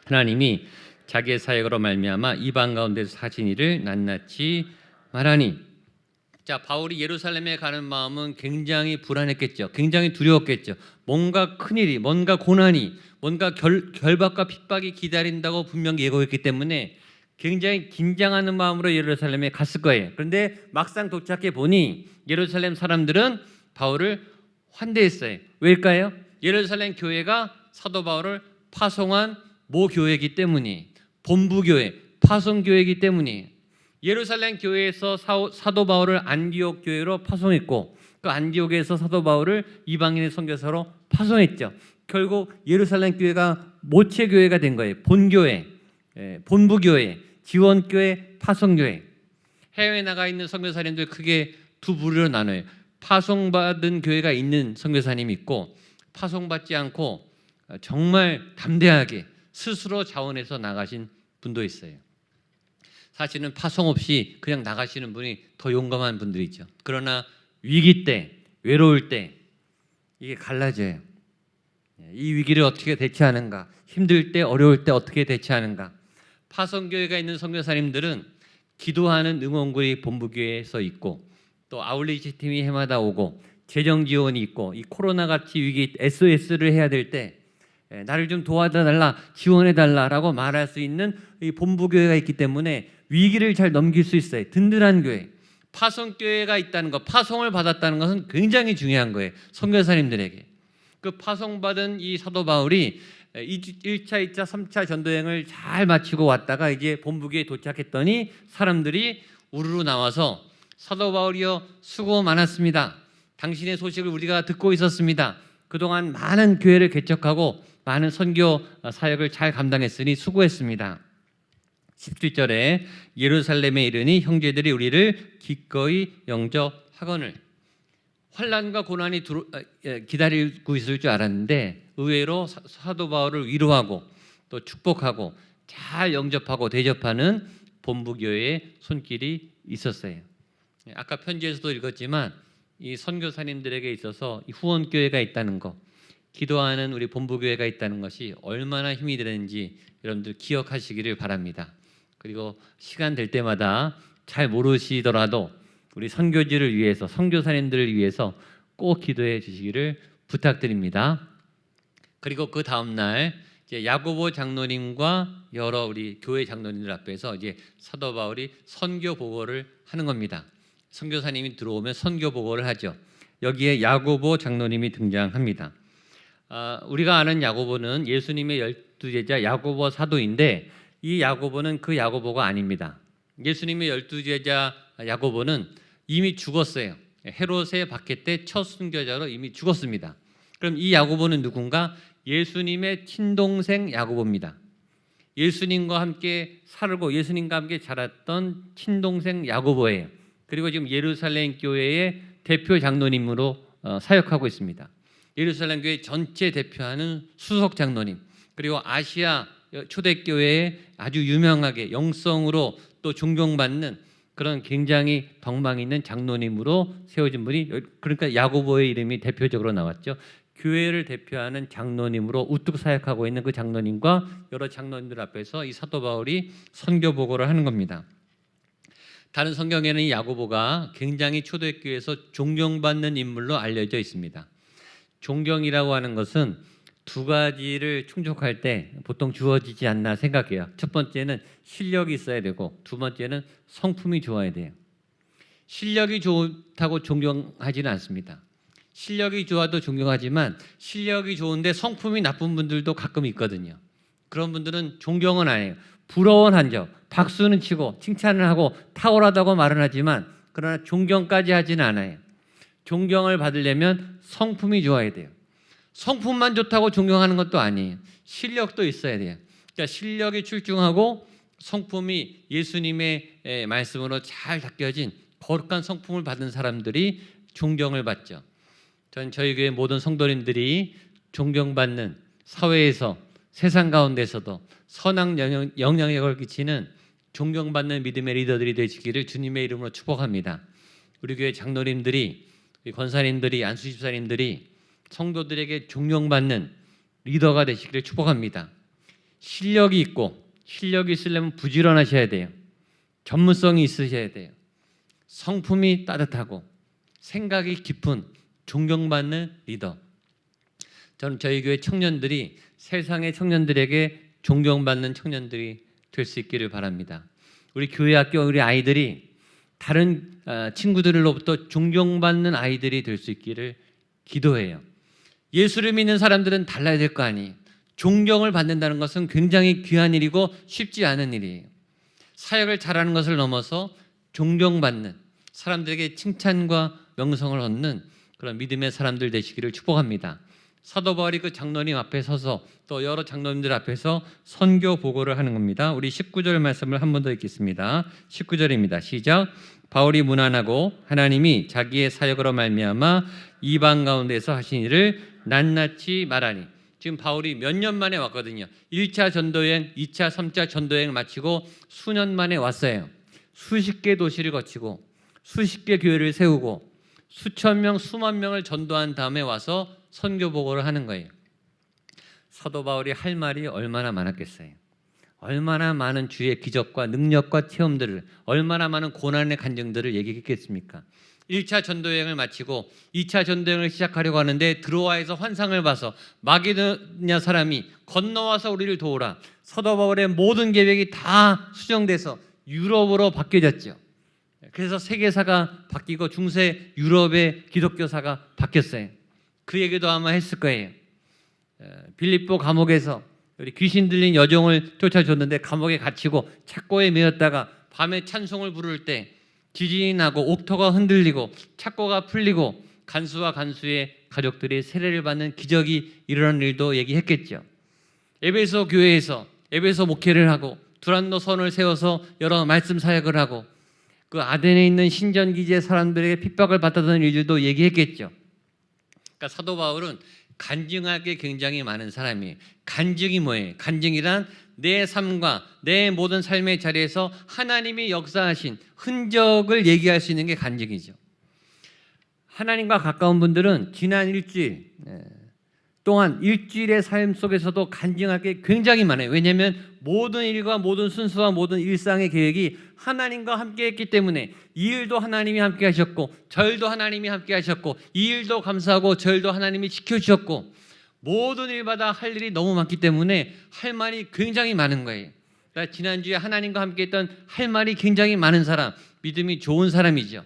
하나님이 자기의 사역으로 말미암아 이방 가운데서 사신 일을 낱낱이 말하니. 자, 바울이 예루살렘에 가는 마음은 굉장히 불안했겠죠. 굉장히 두려웠겠죠. 뭔가 큰일이, 뭔가 고난이, 뭔가 결박과 핍박이 기다린다고 분명히 예고했기 때문에 굉장히 긴장하는 마음으로 예루살렘에 갔을 거예요. 그런데 막상 도착해 보니 예루살렘 사람들은 바울을 환대했어요. 왜일까요? 예루살렘 교회가 사도 바울을 파송한 모교회이기 때문이에요. 본부교회, 파송교회이기 때문이에요. 예루살렘 교회에서 사도 바울을 안디옥 교회로 파송했고 그 안디옥에서 사도 바울을 이방인의 선교사로 파송했죠. 결국 예루살렘 교회가 모체교회가 된 거예요. 본교회, 본부교회, 지원교회, 파송교회. 해외에 나가 있는 선교사님들 크게 두 부류로 나눠요. 파송받은 교회가 있는 선교사님이 있고 파송받지 않고 정말 담대하게 스스로 자원해서 나가신 분도 있어요. 사실은 파송 없이 그냥 나가시는 분이 더 용감한 분들이죠. 그러나 위기 때, 외로울 때 이게 갈라져요. 이 위기를 어떻게 대처하는가, 힘들 때, 어려울 때 어떻게 대처하는가. 파송교회가 있는 선교사님들은 기도하는 응원구이 본부교회에서 있고 또 아울리치 팀이 해마다 오고 재정 지원이 있고 이 코로나같이 위기 SOS를 해야 될 때 나를 좀 도와달라, 지원해달라라고 말할 수 있는 이 본부교회가 있기 때문에 위기를 잘 넘길 수 있어요. 든든한 교회. 파송교회가 있다는 것, 파송을 받았다는 것은 굉장히 중요한 거예요. 선교사님들에게. 그 파송받은 이 사도 바울이 1차, 2차, 3차 전도여행을 잘 마치고 왔다가 이제 본부교에 도착했더니 사람들이 우르르 나와서 사도 바울이여 수고 많았습니다. 당신의 소식을 우리가 듣고 있었습니다. 그동안 많은 교회를 개척하고 많은 선교 사역을 잘 감당했으니 수고했습니다. 17절에 예루살렘에 이르니 형제들이 우리를 기꺼이 영접하거늘. 환난과 고난이 기다리고 있을 줄 알았는데 의외로 사도 바울을 위로하고 또 축복하고 잘 영접하고 대접하는 본부교회의 손길이 있었어요. 아까 편지에서도 읽었지만 이 선교사님들에게 있어서 후원교회가 있다는 것, 기도하는 우리 본부교회가 있다는 것이 얼마나 힘이 되는지 여러분들 기억하시기를 바랍니다. 그리고 시간 될 때마다 잘 모르시더라도 우리 선교지를 위해서, 선교사님들을 위해서 꼭 기도해 주시기를 부탁드립니다. 그리고 그 다음 날 이제 야고보 장로님과 여러 우리 교회 장로님들 앞에서 이제 사도 바울이 선교 보고를 하는 겁니다. 선교사님이 들어오면 선교 보고를 하죠. 여기에 야고보 장로님이 등장합니다. 우리가 아는 야고보는 예수님의 12제자 야고보 사도인데 이 야고보는 그 야고보가 아닙니다. 예수님의 12제자 야고보는 이미 죽었어요. 헤롯의 박해 때 첫 순교자로 이미 죽었습니다. 그럼 이 야고보는 누군가? 예수님의 친동생 야고보입니다. 예수님과 함께 살고 예수님과 함께 자랐던 친동생 야고보예요. 그리고 지금 예루살렘 교회의 대표 장로님으로 사역하고 있습니다. 예루살렘 교회 전체 대표하는 수석 장로님, 그리고 아시아 초대교회에 아주 유명하게 영성으로 또 존경받는 그런 굉장히 덕망 있는 장로님으로 세워진 분이, 그러니까 야고보의 이름이 대표적으로 나왔죠. 교회를 대표하는 장로님으로 우뚝 사역하고 있는 그 장로님과 여러 장로님들 앞에서 이 사도 바울이 선교 보고를 하는 겁니다. 다른 성경에는 이 야고보가 굉장히 초대교회에서 존경받는 인물로 알려져 있습니다. 존경이라고 하는 것은 두 가지를 충족할 때 보통 주어지지 않나 생각해요. 첫 번째는 실력이 있어야 되고 두 번째는 성품이 좋아야 돼요. 실력이 좋다고 존경하지는 않습니다. 실력이 좋아도 존경하지만 실력이 좋은데 성품이 나쁜 분들도 가끔 있거든요. 그런 분들은 존경은 안 해요. 부러워는 하죠. 박수는 치고 칭찬을 하고 탁월하다고 말은 하지만 그러나 존경까지 하지는 않아요. 존경을 받으려면 성품이 좋아야 돼요. 성품만 좋다고 존경하는 것도 아니에요. 실력도 있어야 돼요. 그러니까 실력이 출중하고 성품이 예수님의 말씀으로 잘 닦여진 거룩한 성품을 받은 사람들이 존경을 받죠. 전 저희 교회 모든 성도님들이 존경받는 사회에서 세상 가운데서도 선한 영향력을 끼치는 존경받는 믿음의 리더들이 되시기를 주님의 이름으로 축복합니다. 우리 교회 장로님들이, 권사님들이, 안수집사님들이 성도들에게 존경받는 리더가 되시기를 축복합니다. 실력이 있고 실력이 있으려면 부지런하셔야 돼요. 전문성이 있으셔야 돼요. 성품이 따뜻하고 생각이 깊은 존경받는 리더. 저는 저희 교회 청년들이 세상의 청년들에게 존경받는 청년들이 될 수 있기를 바랍니다. 우리 교회 학교 우리 아이들이 다른 친구들로부터 존경받는 아이들이 될 수 있기를 기도해요. 예수를 믿는 사람들은 달라야 될 거 아니에요. 존경을 받는다는 것은 굉장히 귀한 일이고 쉽지 않은 일이에요. 사역을 잘하는 것을 넘어서 존경받는, 사람들에게 칭찬과 명성을 얻는 그런 믿음의 사람들 되시기를 축복합니다. 사도 바울이 그 장로님 앞에 서서 또 여러 장로님들 앞에서 선교 보고를 하는 겁니다. 우리 19절 말씀을 한 번 더 읽겠습니다. 19절입니다. 시작. 바울이 문안하고 하나님이 자기의 사역으로 말미암아 이방 가운데서 하신 일을 낱낱이 말하니. 지금 바울이 몇 년 만에 왔거든요. 1차 전도여행, 2차, 3차 전도여행을 마치고 수년 만에 왔어요. 수십 개 도시를 거치고 수십 개 교회를 세우고 수천 명, 수만 명을 전도한 다음에 와서 선교 보고를 하는 거예요. 사도 바울이 할 말이 얼마나 많았겠어요. 얼마나 많은 주의 기적과 능력과 체험들을, 얼마나 많은 고난의 간증들을 얘기했겠습니까? 1차 전도여행을 마치고 2차 전도여행을 시작하려고 하는데 드로아에서 환상을 봐서 마게도냐 사람이 건너와서 우리를 도우라. 사도 바울의 모든 계획이 다 수정돼서 유럽으로 바뀌어졌죠. 그래서 세계사가 바뀌고 중세 유럽의 기독교사가 바뀌었어요. 그 얘기도 아마 했을 거예요. 빌립보 감옥에서 우리 귀신 들린 여종을 쫓아줬는데 감옥에 갇히고 착고에 매였다가 밤에 찬송을 부를 때 지진이 나고 옥토가 흔들리고 착고가 풀리고 간수와 간수의 가족들이 세례를 받는 기적이 일어난 일도 얘기했겠죠. 에베소 교회에서 에베소 목회를 하고 두란노 선을 세워서 여러 말씀 사역을 하고 그 아덴에 있는 신전기지의 사람들에게 핍박을 받았던 일들도 얘기했겠죠. 그러니까 사도 바울은 간증할 게 굉장히 많은 사람이에요. 간증이 뭐예요? 간증이란 내 삶과 내 모든 삶의 자리에서 하나님이 역사하신 흔적을 얘기할 수 있는 게 간증이죠. 하나님과 가까운 분들은 지난 일주일 동안 일주일의 삶 속에서도 간증할 게 굉장히 많아요. 왜냐하면 모든 일과 모든 순수와 모든 일상의 계획이 하나님과 함께 했기 때문에 이 일도 하나님이 함께 하셨고 저 일도 하나님이 함께 하셨고 이 일도 감사하고 저 일도 하나님이 지켜주셨고 모든 일마다 할 일이 너무 많기 때문에 할 말이 굉장히 많은 거예요. 그러니까 지난주에 하나님과 함께 했던 할 말이 굉장히 많은 사람, 믿음이 좋은 사람이죠.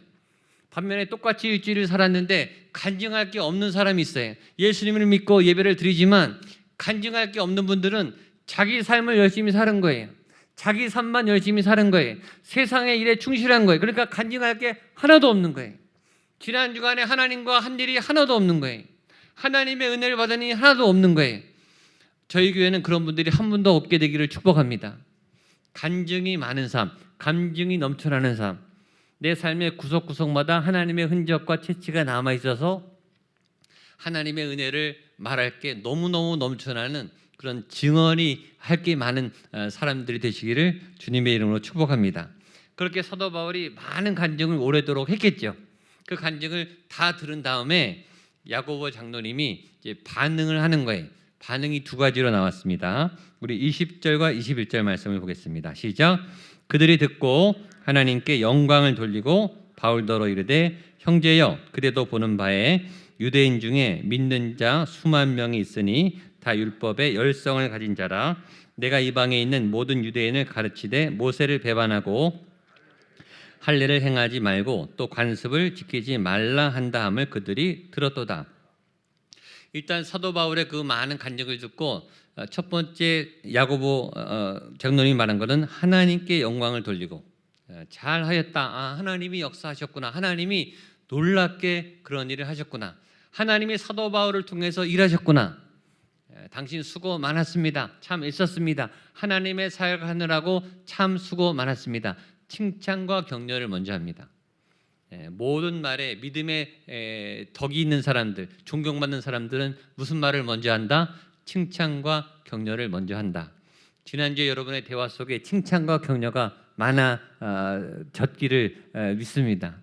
반면에 똑같이 일주일을 살았는데 간증할 게 없는 사람이 있어요. 예수님을 믿고 예배를 드리지만 간증할 게 없는 분들은 자기 삶을 열심히 사는 거예요. 자기 삶만 열심히 사는 거예요. 세상의 일에 충실한 거예요. 그러니까 간증할 게 하나도 없는 거예요. 지난 주간에 하나님과 한 일이 하나도 없는 거예요. 하나님의 은혜를 받은 일이 하나도 없는 거예요. 저희 교회는 그런 분들이 한 분도 없게 되기를 축복합니다. 간증이 많은 삶, 감증이 넘쳐나는 삶, 내 삶의 구석구석마다 하나님의 흔적과 채취가 남아있어서 하나님의 은혜를 말할 게 너무너무 넘쳐나는 그런 증언이 할 게 많은 사람들이 되시기를 주님의 이름으로 축복합니다. 그렇게 사도 바울이 많은 간증을 오래도록 했겠죠. 그 간증을 다 들은 다음에 야고보 장로님이 이제 반응을 하는 거예요. 반응이 두 가지로 나왔습니다. 우리 20절과 21절 말씀을 보겠습니다. 시작. 그들이 듣고 하나님께 영광을 돌리고 바울더러 이르되 형제여 그대도 보는 바에 유대인 중에 믿는 자 수만 명이 있으니 다 율법의 열성을 가진 자라. 내가 이방에 있는 모든 유대인을 가르치되 모세를 배반하고 할례를 행하지 말고 또 관습을 지키지 말라 한다 함을 그들이 들었도다. 일단 사도 바울의 그 많은 간증을 듣고 첫 번째 야고보 장로님이 말한 것은 하나님께 영광을 돌리고 잘하였다. 아, 하나님이 역사하셨구나. 하나님이 놀랍게 그런 일을 하셨구나. 하나님이 사도 바울을 통해서 일하셨구나. 당신 수고 많았습니다. 참 애썼습니다. 하나님의 사역을 하느라고 참 수고 많았습니다. 칭찬과 격려를 먼저 합니다. 모든 말에 믿음의 덕이 있는 사람들, 존경받는 사람들은 무슨 말을 먼저 한다? 칭찬과 격려를 먼저 한다. 지난주에 여러분의 대화 속에 칭찬과 격려가 많아졌기를 믿습니다.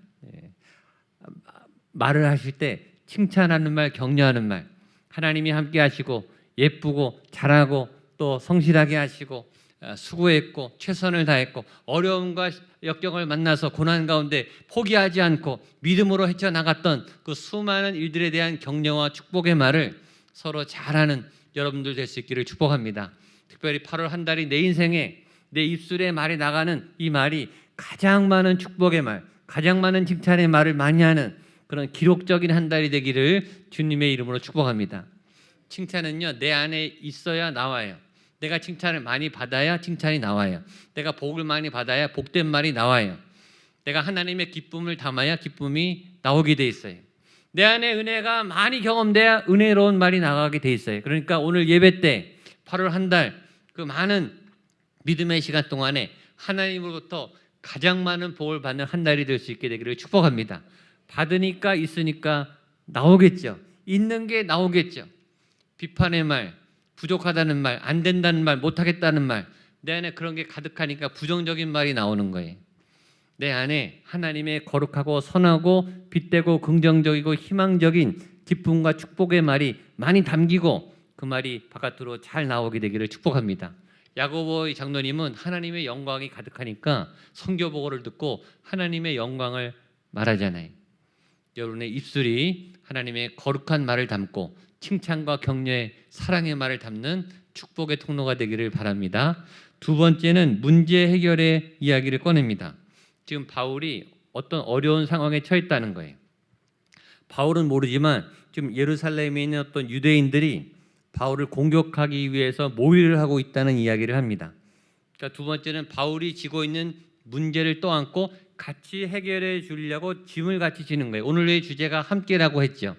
말을 하실 때 칭찬하는 말, 격려하는 말, 하나님이 함께 하시고 예쁘고 잘하고 또 성실하게 하시고 수고했고 최선을 다했고 어려움과 역경을 만나서 고난 가운데 포기하지 않고 믿음으로 헤쳐나갔던 그 수많은 일들에 대한 격려와 축복의 말을 서로 잘하는 여러분들 될 수 있기를 축복합니다. 특별히 8월 한 달이 내 인생에 내 입술에 말이 나가는 이 말이 가장 많은 축복의 말, 가장 많은 칭찬의 말을 많이 하는 그런 기록적인 한 달이 되기를 주님의 이름으로 축복합니다. 칭찬은요, 내 안에 있어야 나와요. 내가 칭찬을 많이 받아야 칭찬이 나와요. 내가 복을 많이 받아야 복된 말이 나와요. 내가 하나님의 기쁨을 담아야 기쁨이 나오게 돼 있어요. 내 안에 은혜가 많이 경험돼야 은혜로운 말이 나가게 돼 있어요. 그러니까 오늘 예배 때 8월 한 달 그 많은 믿음의 시간 동안에 하나님으로부터 가장 많은 복을 받는 한 달이 될 수 있게 되기를 축복합니다. 받으니까 있으니까 나오겠죠. 있는 게 나오겠죠. 비판의 말, 부족하다는 말, 안 된다는 말, 못하겠다는 말, 내 안에 그런 게 가득하니까 부정적인 말이 나오는 거예요. 내 안에 하나님의 거룩하고 선하고 빛되고 긍정적이고 희망적인 기쁨과 축복의 말이 많이 담기고 그 말이 바깥으로 잘 나오게 되기를 축복합니다. 야고보 장로님은 하나님의 영광이 가득하니까 선교 보고를 듣고 하나님의 영광을 말하잖아요. 여러분의 입술이 하나님의 거룩한 말을 담고 칭찬과 격려의 사랑의 말을 담는 축복의 통로가 되기를 바랍니다. 두 번째는 문제 해결의 이야기를 꺼냅니다. 지금 바울이 어떤 어려운 상황에 처했다는 거예요. 바울은 모르지만 지금 예루살렘에 있는 어떤 유대인들이 바울을 공격하기 위해서 모의를 하고 있다는 이야기를 합니다. 그러니까 두 번째는 바울이 지고 있는 문제를 떠안고 같이 해결해 주려고 짐을 같이 지는 거예요. 오늘의 주제가 함께라고 했죠.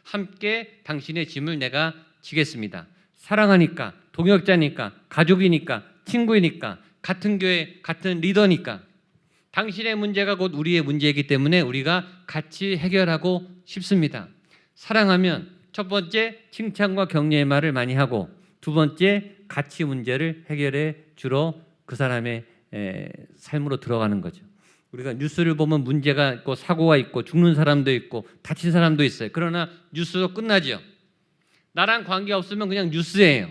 함께 당신의 짐을 내가 지겠습니다. 사랑하니까 동역자니까, 가족이니까, 친구이니까, 같은 교회, 같은 리더니까 당신의 문제가 곧 우리의 문제이기 때문에 우리가 같이 해결하고 싶습니다. 사랑하면 첫 번째 칭찬과 격려의 말을 많이 하고, 두 번째 가치 문제를 해결해 주러 그 사람의 삶으로 들어가는 거죠. 우리가 뉴스를 보면 문제가 있고 사고가 있고 죽는 사람도 있고 다친 사람도 있어요. 그러나 뉴스도 끝나죠. 나랑 관계 없으면 그냥 뉴스예요.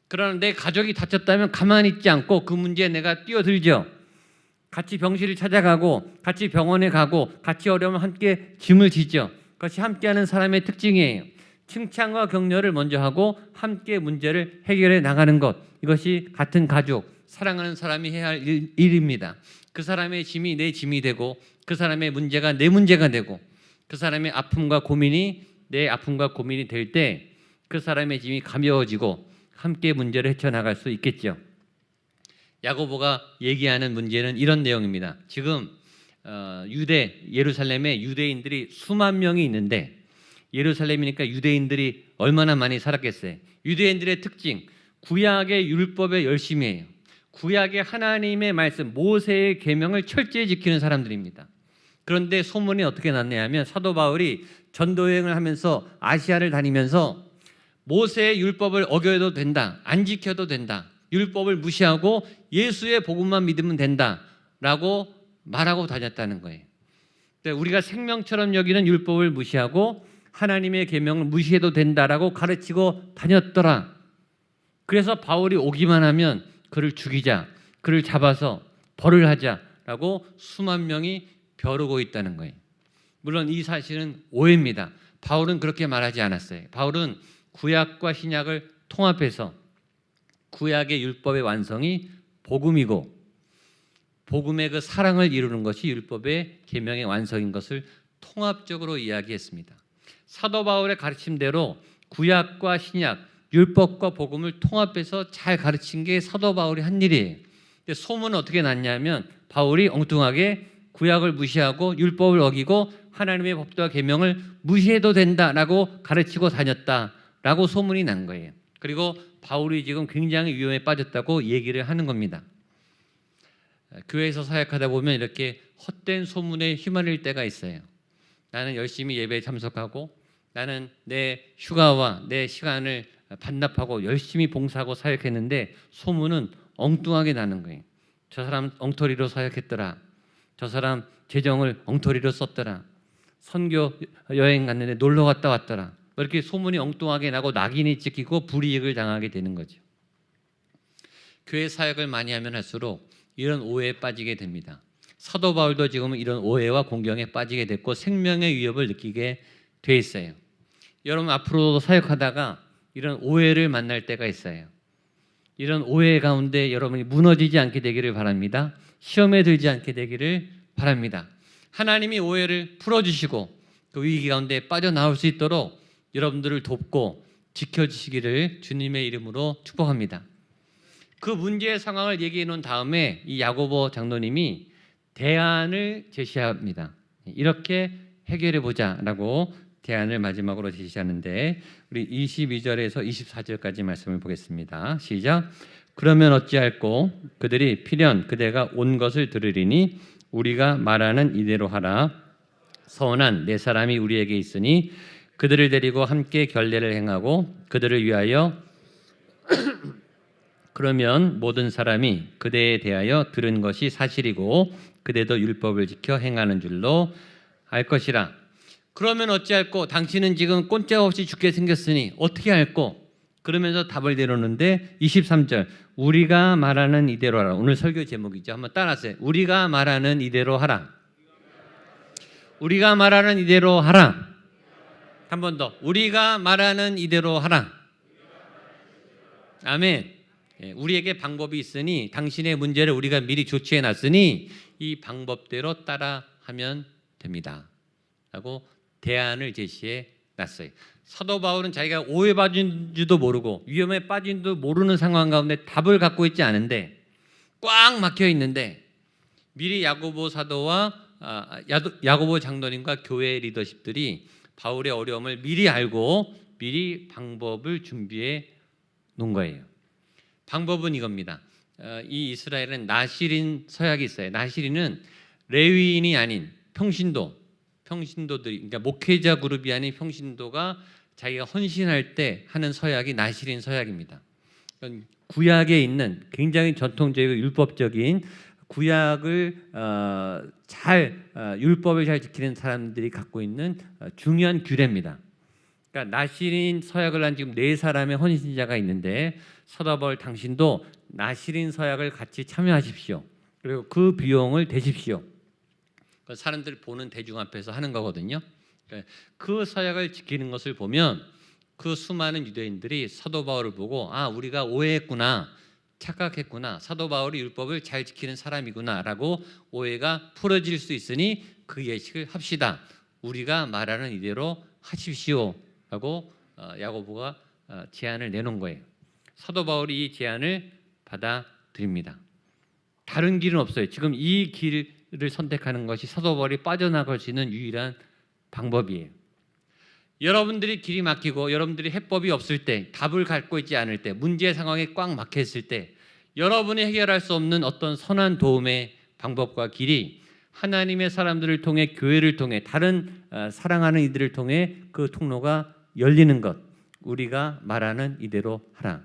그러나 내 가족이 다쳤다면 가만히 있지 않고 그 문제에 내가 뛰어들죠. 같이 병실을 찾아가고 같이 병원에 가고 같이 어려우면 함께 짐을 지죠. 그것이 함께하는 사람의 특징이에요. 칭찬과 격려를 먼저 하고 함께 문제를 해결해 나가는 것, 이것이 같은 가족, 사랑하는 사람이 해야 할 일입니다. 그 사람의 짐이 내 짐이 되고 그 사람의 문제가 내 문제가 되고 그 사람의 아픔과 고민이 내 아픔과 고민이 될 때 그 사람의 짐이 가벼워지고 함께 문제를 헤쳐나갈 수 있겠죠. 야고보가 얘기하는 문제는 이런 내용입니다. 지금 예루살렘에 유대인들이 수만 명이 있는데, 예루살렘이니까 유대인들이 얼마나 많이 살았겠어요. 유대인들의 특징, 구약의 율법에 열심히 해요. 구약의 하나님의 말씀, 모세의 계명을 철저히 지키는 사람들입니다. 그런데 소문이 어떻게 났냐면 사도 바울이 전도여행을 하면서 아시아를 다니면서 모세의 율법을 어겨도 된다, 안 지켜도 된다, 율법을 무시하고 예수의 복음만 믿으면 된다라고 말하고 다녔다는 거예요. 우리가 생명처럼 여기는 율법을 무시하고 하나님의 계명을 무시해도 된다라고 가르치고 다녔더라. 그래서 바울이 오기만 하면 그를 죽이자, 그를 잡아서 벌을 하자라고 수만 명이 벼르고 있다는 거예요. 물론 이 사실은 오해입니다. 바울은 그렇게 말하지 않았어요. 바울은 구약과 신약을 통합해서 구약의 율법의 완성이 복음이고 복음의 그 사랑을 이루는 것이 율법의 계명의 완성인 것을 통합적으로 이야기했습니다. 사도 바울의 가르침대로 구약과 신약, 율법과 복음을 통합해서 잘 가르친 게 사도 바울이 한 일이에요. 근데 소문은 어떻게 났냐면 바울이 엉뚱하게 구약을 무시하고 율법을 어기고 하나님의 법도와 계명을 무시해도 된다라고 가르치고 다녔다라고 소문이 난 거예요. 그리고 바울이 지금 굉장히 위험에 빠졌다고 얘기를 하는 겁니다. 교회에서 사역하다 보면 이렇게 헛된 소문에 휘말릴 때가 있어요. 나는 열심히 예배에 참석하고 나는 내 휴가와 내 시간을 반납하고 열심히 봉사하고 사역했는데 소문은 엉뚱하게 나는 거예요. 저 사람 엉터리로 사역했더라. 저 사람 재정을 엉터리로 썼더라. 선교 여행 갔는데 놀러 갔다 왔더라. 이렇게 소문이 엉뚱하게 나고 낙인이 찍히고 불이익을 당하게 되는 거죠. 교회 사역을 많이 하면 할수록 이런 오해에 빠지게 됩니다. 사도 바울도 지금은 이런 오해와 공경에 빠지게 됐고 생명의 위협을 느끼게 돼 있어요. 여러분 앞으로도 사역하다가 이런 오해를 만날 때가 있어요. 이런 오해 가운데 여러분이 무너지지 않게 되기를 바랍니다. 시험에 들지 않게 되기를 바랍니다. 하나님이 오해를 풀어주시고 그 위기 가운데 빠져나올 수 있도록 여러분들을 돕고 지켜주시기를 주님의 이름으로 축복합니다. 그 문제의 상황을 얘기해 놓은 다음에 이 야고보 장로님이 대안을 제시합니다. 이렇게 해결해 보자라고 대안을 마지막으로 제시하는데 우리 22절에서 24절까지 말씀을 보겠습니다. 시작. 그러면 어찌할꼬 그들이 필연 그대가 온 것을 들으리니 우리가 말하는 이대로 하라. 서원한 네 사람이 우리에게 있으니 그들을 데리고 함께 결례를 행하고 그들을 위하여 그러면 모든 사람이 그대에 대하여 들은 것이 사실이고 그대도 율법을 지켜 행하는 줄로 알 것이라. 그러면 어찌할꼬 당신은 지금 꼼짝없이 죽게 생겼으니 어떻게 할꼬? 그러면서 답을 내놓는데 23절 우리가 말하는 이대로 하라. 오늘 설교 제목이죠. 한번 따라하세요. 우리가 말하는 이대로 하라. 우리가 말하는 이대로 하라. 한 번 더. 우리가 말하는 이대로 하라. 아멘. 우리에게 방법이 있으니 당신의 문제를 우리가 미리 조치해 놨으니 이 방법대로 따라하면 됩니다. 라고 대안을 제시해 놨어요. 사도 바울은 자기가 오해받은 줄도 모르고 위험에 빠진 줄도 모르는 상황 가운데 답을 갖고 있지 않은데 꽉 막혀 있는데 미리 야고보 사도와 야고보 장로님과 교회 리더십들이 바울의 어려움을 미리 알고 미리 방법을 준비해 놓은 거예요. 방법은 이겁니다. 이 이스라엘은 나시린 서약이 있어요. 나시린은 레위인이 아닌 평신도들이, 그러니까 목회자 그룹이 아닌 평신도가 자기가 헌신할 때 하는 서약이 나시린 서약입니다. 구약에 있는 굉장히 전통적이고 율법적인 구약을 율법을 잘 지키는 사람들이 갖고 있는 중요한 규례입니다. 그러니까 나시린 서약을 한 지금 4사람의 헌신자가 있는데 사도 바울 당신도 나시린 서약을 같이 참여하십시오. 그리고 그 비용을 대십시오. 사람들 보는 대중 앞에서 하는 거거든요. 그 서약을 지키는 것을 보면 그 수많은 유대인들이 사도 바울을 보고 우리가 오해했구나, 착각했구나, 사도 바울이 율법을 잘 지키는 사람이구나라고 오해가 풀어질 수 있으니 그 예식을 합시다. 우리가 말하는 이대로 하십시오라고 야고보가 제안을 내놓은 거예요. 사도 바울이 이 제안을 받아들입니다. 다른 길은 없어요. 지금 이 길을 선택하는 것이 사도 바울이 빠져나갈 수 있는 유일한 방법이에요. 여러분들이 길이 막히고 여러분들이 해법이 없을 때, 답을 갖고 있지 않을 때, 문제 상황에 꽉 막혔을 때 여러분이 해결할 수 없는 어떤 선한 도움의 방법과 길이 하나님의 사람들을 통해, 교회를 통해, 다른 사랑하는 이들을 통해 그 통로가 열리는 것, 우리가 말하는 이대로 하라.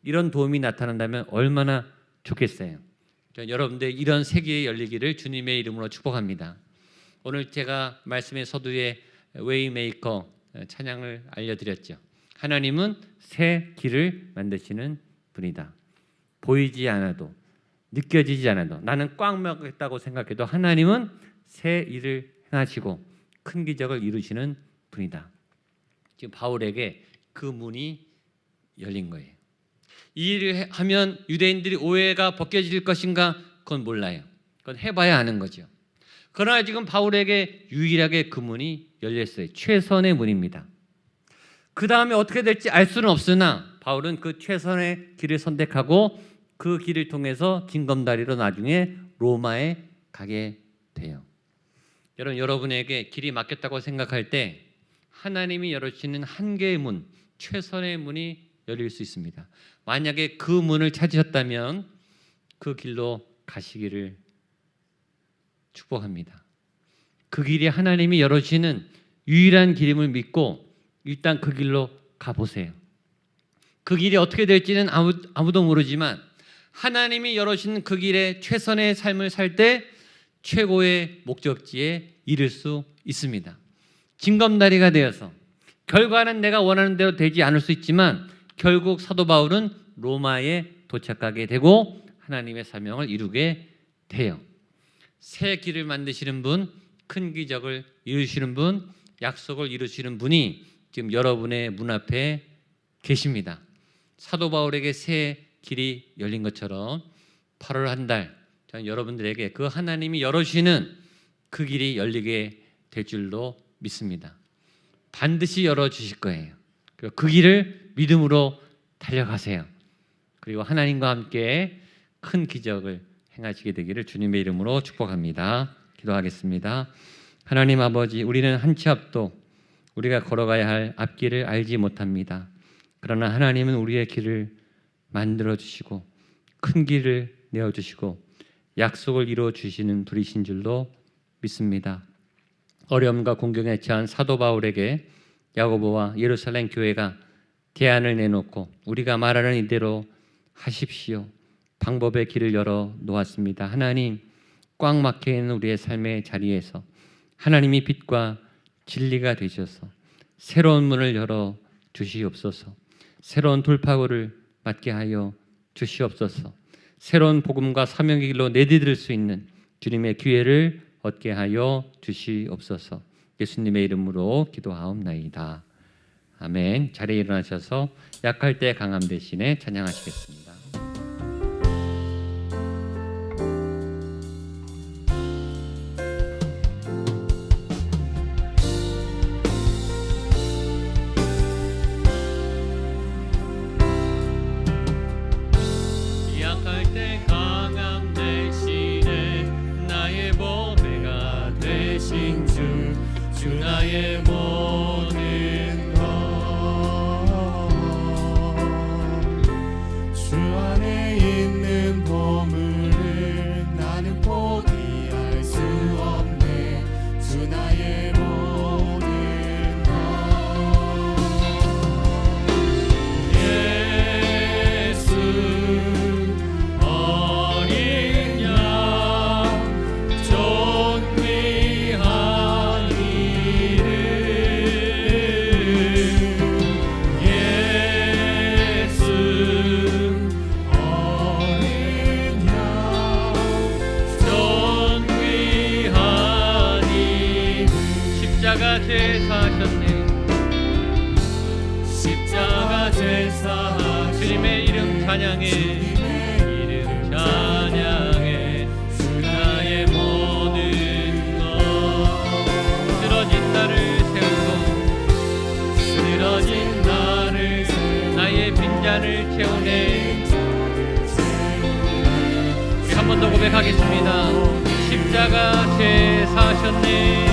이런 도움이 나타난다면 얼마나 좋겠어요. 여러분들 이런 세계에 열리기를 주님의 이름으로 축복합니다. 오늘 제가 말씀의 서두에 웨이메이커 찬양을 알려드렸죠. 하나님은 새 길을 만드시는 분이다. 보이지 않아도, 느껴지지 않아도, 나는 꽉 막혔다고 생각해도 하나님은 새 일을 행하시고 큰 기적을 이루시는 분이다. 지금 바울에게 그 문이 열린 거예요. 이 일을 하면 유대인들이 오해가 벗겨질 것인가? 그건 몰라요. 그건 해봐야 아는 거죠. 그러나 지금 바울에게 유일하게 그 문이 열렸어요. 최선의 문입니다. 그 다음에 어떻게 될지 알 수는 없으나 바울은 그 최선의 길을 선택하고 그 길을 통해서 징검다리로 나중에 로마에 가게 돼요. 여러분에게 길이 막혔다고 생각할 때 하나님이 열어주시는 한 개의 문, 최선의 문이 열릴 수 있습니다. 만약에 그 문을 찾으셨다면 그 길로 가시기를 축복합니다. 그 길이 하나님이 열어주시는 유일한 길임을 믿고 일단 그 길로 가보세요. 그 길이 어떻게 될지는 아무도 모르지만 하나님이 열어주신 그 길에 최선의 삶을 살 때 최고의 목적지에 이를 수 있습니다. 징검다리가 되어서 결과는 내가 원하는 대로 되지 않을 수 있지만 결국 사도 바울은 로마에 도착하게 되고 하나님의 사명을 이루게 돼요. 새 길을 만드시는 분, 큰 기적을 이루시는 분, 약속을 이루시는 분이 지금 여러분의 문 앞에 계십니다. 사도 바울에게 새 길이 열린 것처럼 8월 한 달 저는 여러분들에게 그 하나님이 열어주시는 그 길이 열리게 될 줄로 믿습니다. 반드시 열어주실 거예요. 그리고 그 길을 믿음으로 달려가세요. 그리고 하나님과 함께 큰 기적을 행하시게 되기를 주님의 이름으로 축복합니다. 기도하겠습니다. 하나님 아버지, 우리는 한 치 앞도 우리가 걸어가야 할 앞길을 알지 못합니다. 그러나 하나님은 우리의 길을 만들어 주시고 큰 길을 내어 주시고 약속을 이루어 주시는 분이신 줄로 믿습니다. 어려움과 공경에 처한 사도 바울에게 야고보와 예루살렘 교회가 대안을 내놓고 우리가 말하는 이대로 하십시오. 방법의 길을 열어 놓았습니다. 하나님, 꽉 막혀 있는 우리의 삶의 자리에서 하나님이 빛과 진리가 되셔서 새로운 문을 열어 주시옵소서. 새로운 돌파구를 맞게 하여 주시옵소서. 새로운 복음과 사명의 길로 내디딜 수 있는 주님의 기회를 얻게 하여 주시옵소서. 예수님의 이름으로 기도하옵나이다. 아멘. 자리에 일어나셔서 약할 때 강함 대신에 찬양하시겠습니다. 약할 때 강함 대신에 나의 보배가 되신 주 나의 모든 것 주 안에 십자가 제사하셨네. 십자가 제사 주님의 이름 찬양해. 이름 찬양해. 주 나의 모든 것. 쓰러진 나를 세우고 쓰러진 나를 나의 빈잔을 채우네. 우리 한 번 더 고백하겠습니다. 십자가 제사하셨네.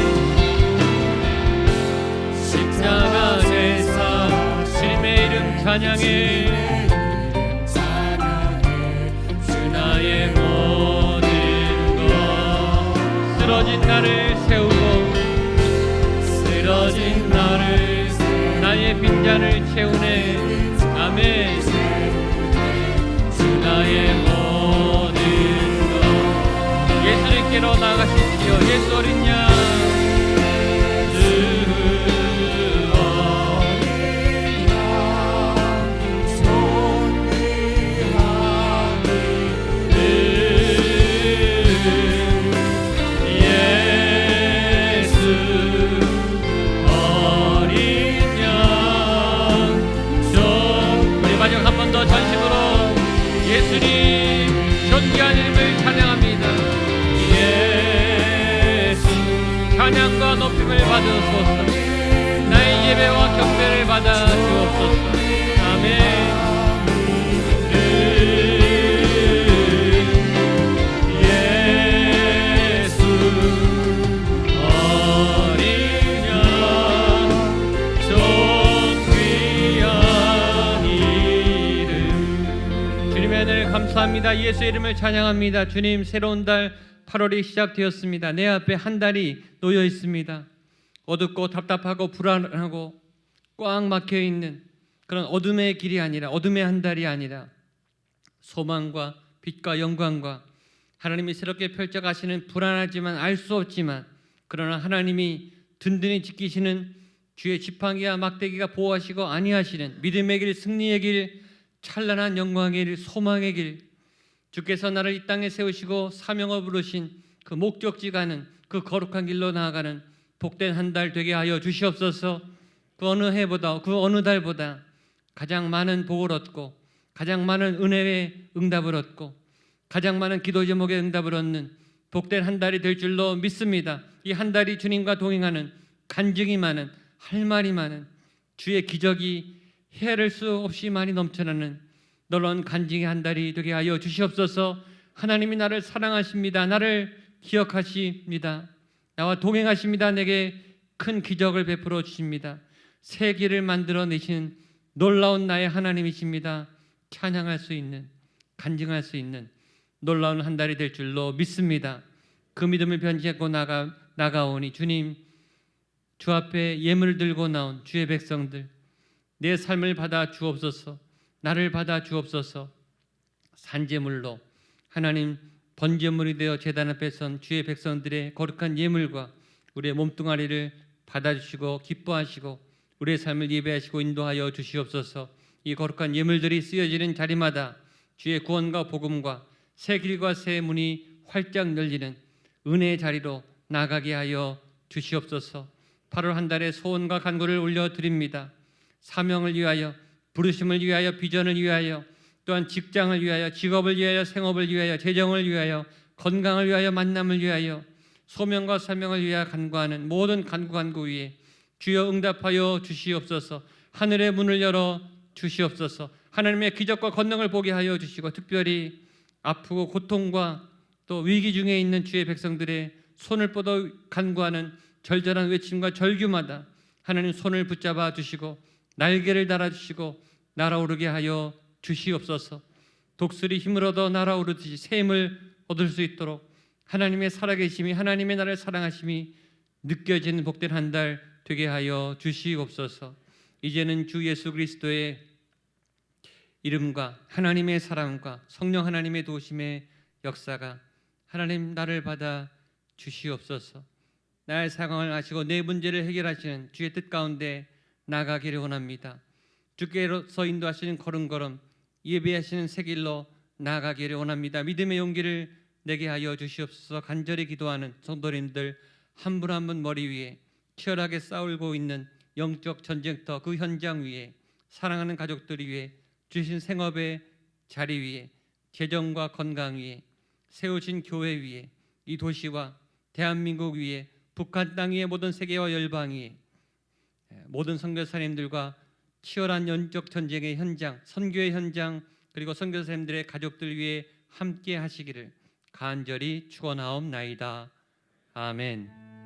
십자가 제사 주님의 이름 찬양해. 주 나의 모든 것 쓰러진 나를 세우고 쓰러진 나를 나의 빈잔을 채우네. 아멘. 주 나의 모든 것 예수님께로 나아가십시오. 예수 어린 양. 마지막 한 번 더 전심으로 예수님 존귀한 이름을 찬양합니다. 예수 찬양과 높임을 받으소서. 나의 예배와 경배를 받아 주옵소서. 아멘. 예수 어린 양 존귀한 이름 주님의 은혜를 감사합니다. 예수의 이름을 찬양합니다. 주님, 새로운 달 8월이 시작되었습니다. 내 앞에 한 달이 놓여 있습니다. 어둡고 답답하고 불안하고 꽉 막혀 있는 그런 어둠의 길이 아니라, 어둠의 한 달이 아니라 소망과 빛과 영광과 하나님이 새롭게 펼쳐가시는, 불안하지만 알 수 없지만 그러나 하나님이 든든히 지키시는 주의 지팡이와 막대기가 보호하시고 안위하시는 믿음의 길, 승리의 길, 찬란한 영광의 길, 소망의 길, 주께서 나를 이 땅에 세우시고 사명을 부르신 그 목적지 가는 그 거룩한 길로 나아가는 복된 한 달 되게 하여 주시옵소서. 그 어느 해보다, 그 어느 달보다 가장 많은 복을 얻고 가장 많은 은혜의 응답을 얻고 가장 많은 기도 제목의 응답을 얻는 복된 한 달이 될 줄로 믿습니다. 이 한 달이 주님과 동행하는 간증이 많은, 할 말이 많은, 주의 기적이 헤아릴 수 없이 많이 넘쳐나는 놀라운 간증의 한 달이 되게 하여 주시옵소서. 하나님이 나를 사랑하십니다. 나를 기억하십니다. 나와 동행하십니다. 내게 큰 기적을 베풀어 주십니다. 새 길을 만들어 내시는 놀라운 나의 하나님이십니다. 찬양할 수 있는, 간증할 수 있는 놀라운 한 달이 될 줄로 믿습니다. 그 믿음을 변제하고 나가오니 주님, 주 앞에 예물을 들고 나온 주의 백성들, 내 삶을 받아 주옵소서. 나를 받아 주옵소서. 산제물로 하나님 번제물이 되어 제단 앞에 선 주의 백성들의 거룩한 예물과 우리의 몸뚱아리를 받아주시고 기뻐하시고 우리의 삶을 예배하시고 인도하여 주시옵소서. 이 거룩한 예물들이 쓰여지는 자리마다 주의 구원과 복음과 새 길과 새 문이 활짝 열리는 은혜의 자리로 나가게 하여 주시옵소서. 8월 한 달의 소원과 간구를 올려드립니다. 사명을 위하여, 부르심을 위하여, 비전을 위하여, 또한 직장을 위하여, 직업을 위하여, 생업을 위하여, 재정을 위하여, 건강을 위하여, 만남을 위하여, 소명과 사명을 위하여 간구하는 모든 간구 위에 주여 응답하여 주시옵소서. 하늘의 문을 열어 주시옵소서. 하나님의 기적과 권능을 보게 하여 주시고, 특별히 아프고 고통과 또 위기 중에 있는 주의 백성들의 손을 뻗어 간구하는 절절한 외침과 절규마다 하나님 손을 붙잡아 주시고 날개를 달아주시고 날아오르게 하여 주시옵소서. 독수리 힘을 얻어 날아오르듯이 새 힘을 얻을 수 있도록 하나님의 살아계심이, 하나님의 나를 사랑하심이 느껴지는 복된 한 달 되게 하여 주시옵소서. 이제는 주 예수 그리스도의 이름과 하나님의 사랑과 성령 하나님의 도우심의 역사가 하나님 나를 받아 주시옵소서. 나의 상황을 아시고 내 문제를 해결하시는 주의 뜻 가운데 나가기를 원합니다. 주께서 인도하시는 걸음걸음, 예배하시는 새 길로 나가기를 원합니다. 믿음의 용기를 내게 하여 주시옵소서. 간절히 기도하는 성도님들 한 분 한 분 머리 위에 치열하게 싸우고 있는 영적 전쟁터 그 현장 위에 사랑하는 가족들 위에 주신 생업의 자리 위에 재정과 건강 위에 세우신 교회 위에 이 도시와 대한민국 위에 북한 땅 위에 모든 세계와 열방 위에 모든 선교사님들과 치열한 영적 전쟁의 현장, 선교의 현장 그리고 선교사님들의 가족들 위해 함께 하시기를 간절히 축원하옵나이다. 아멘.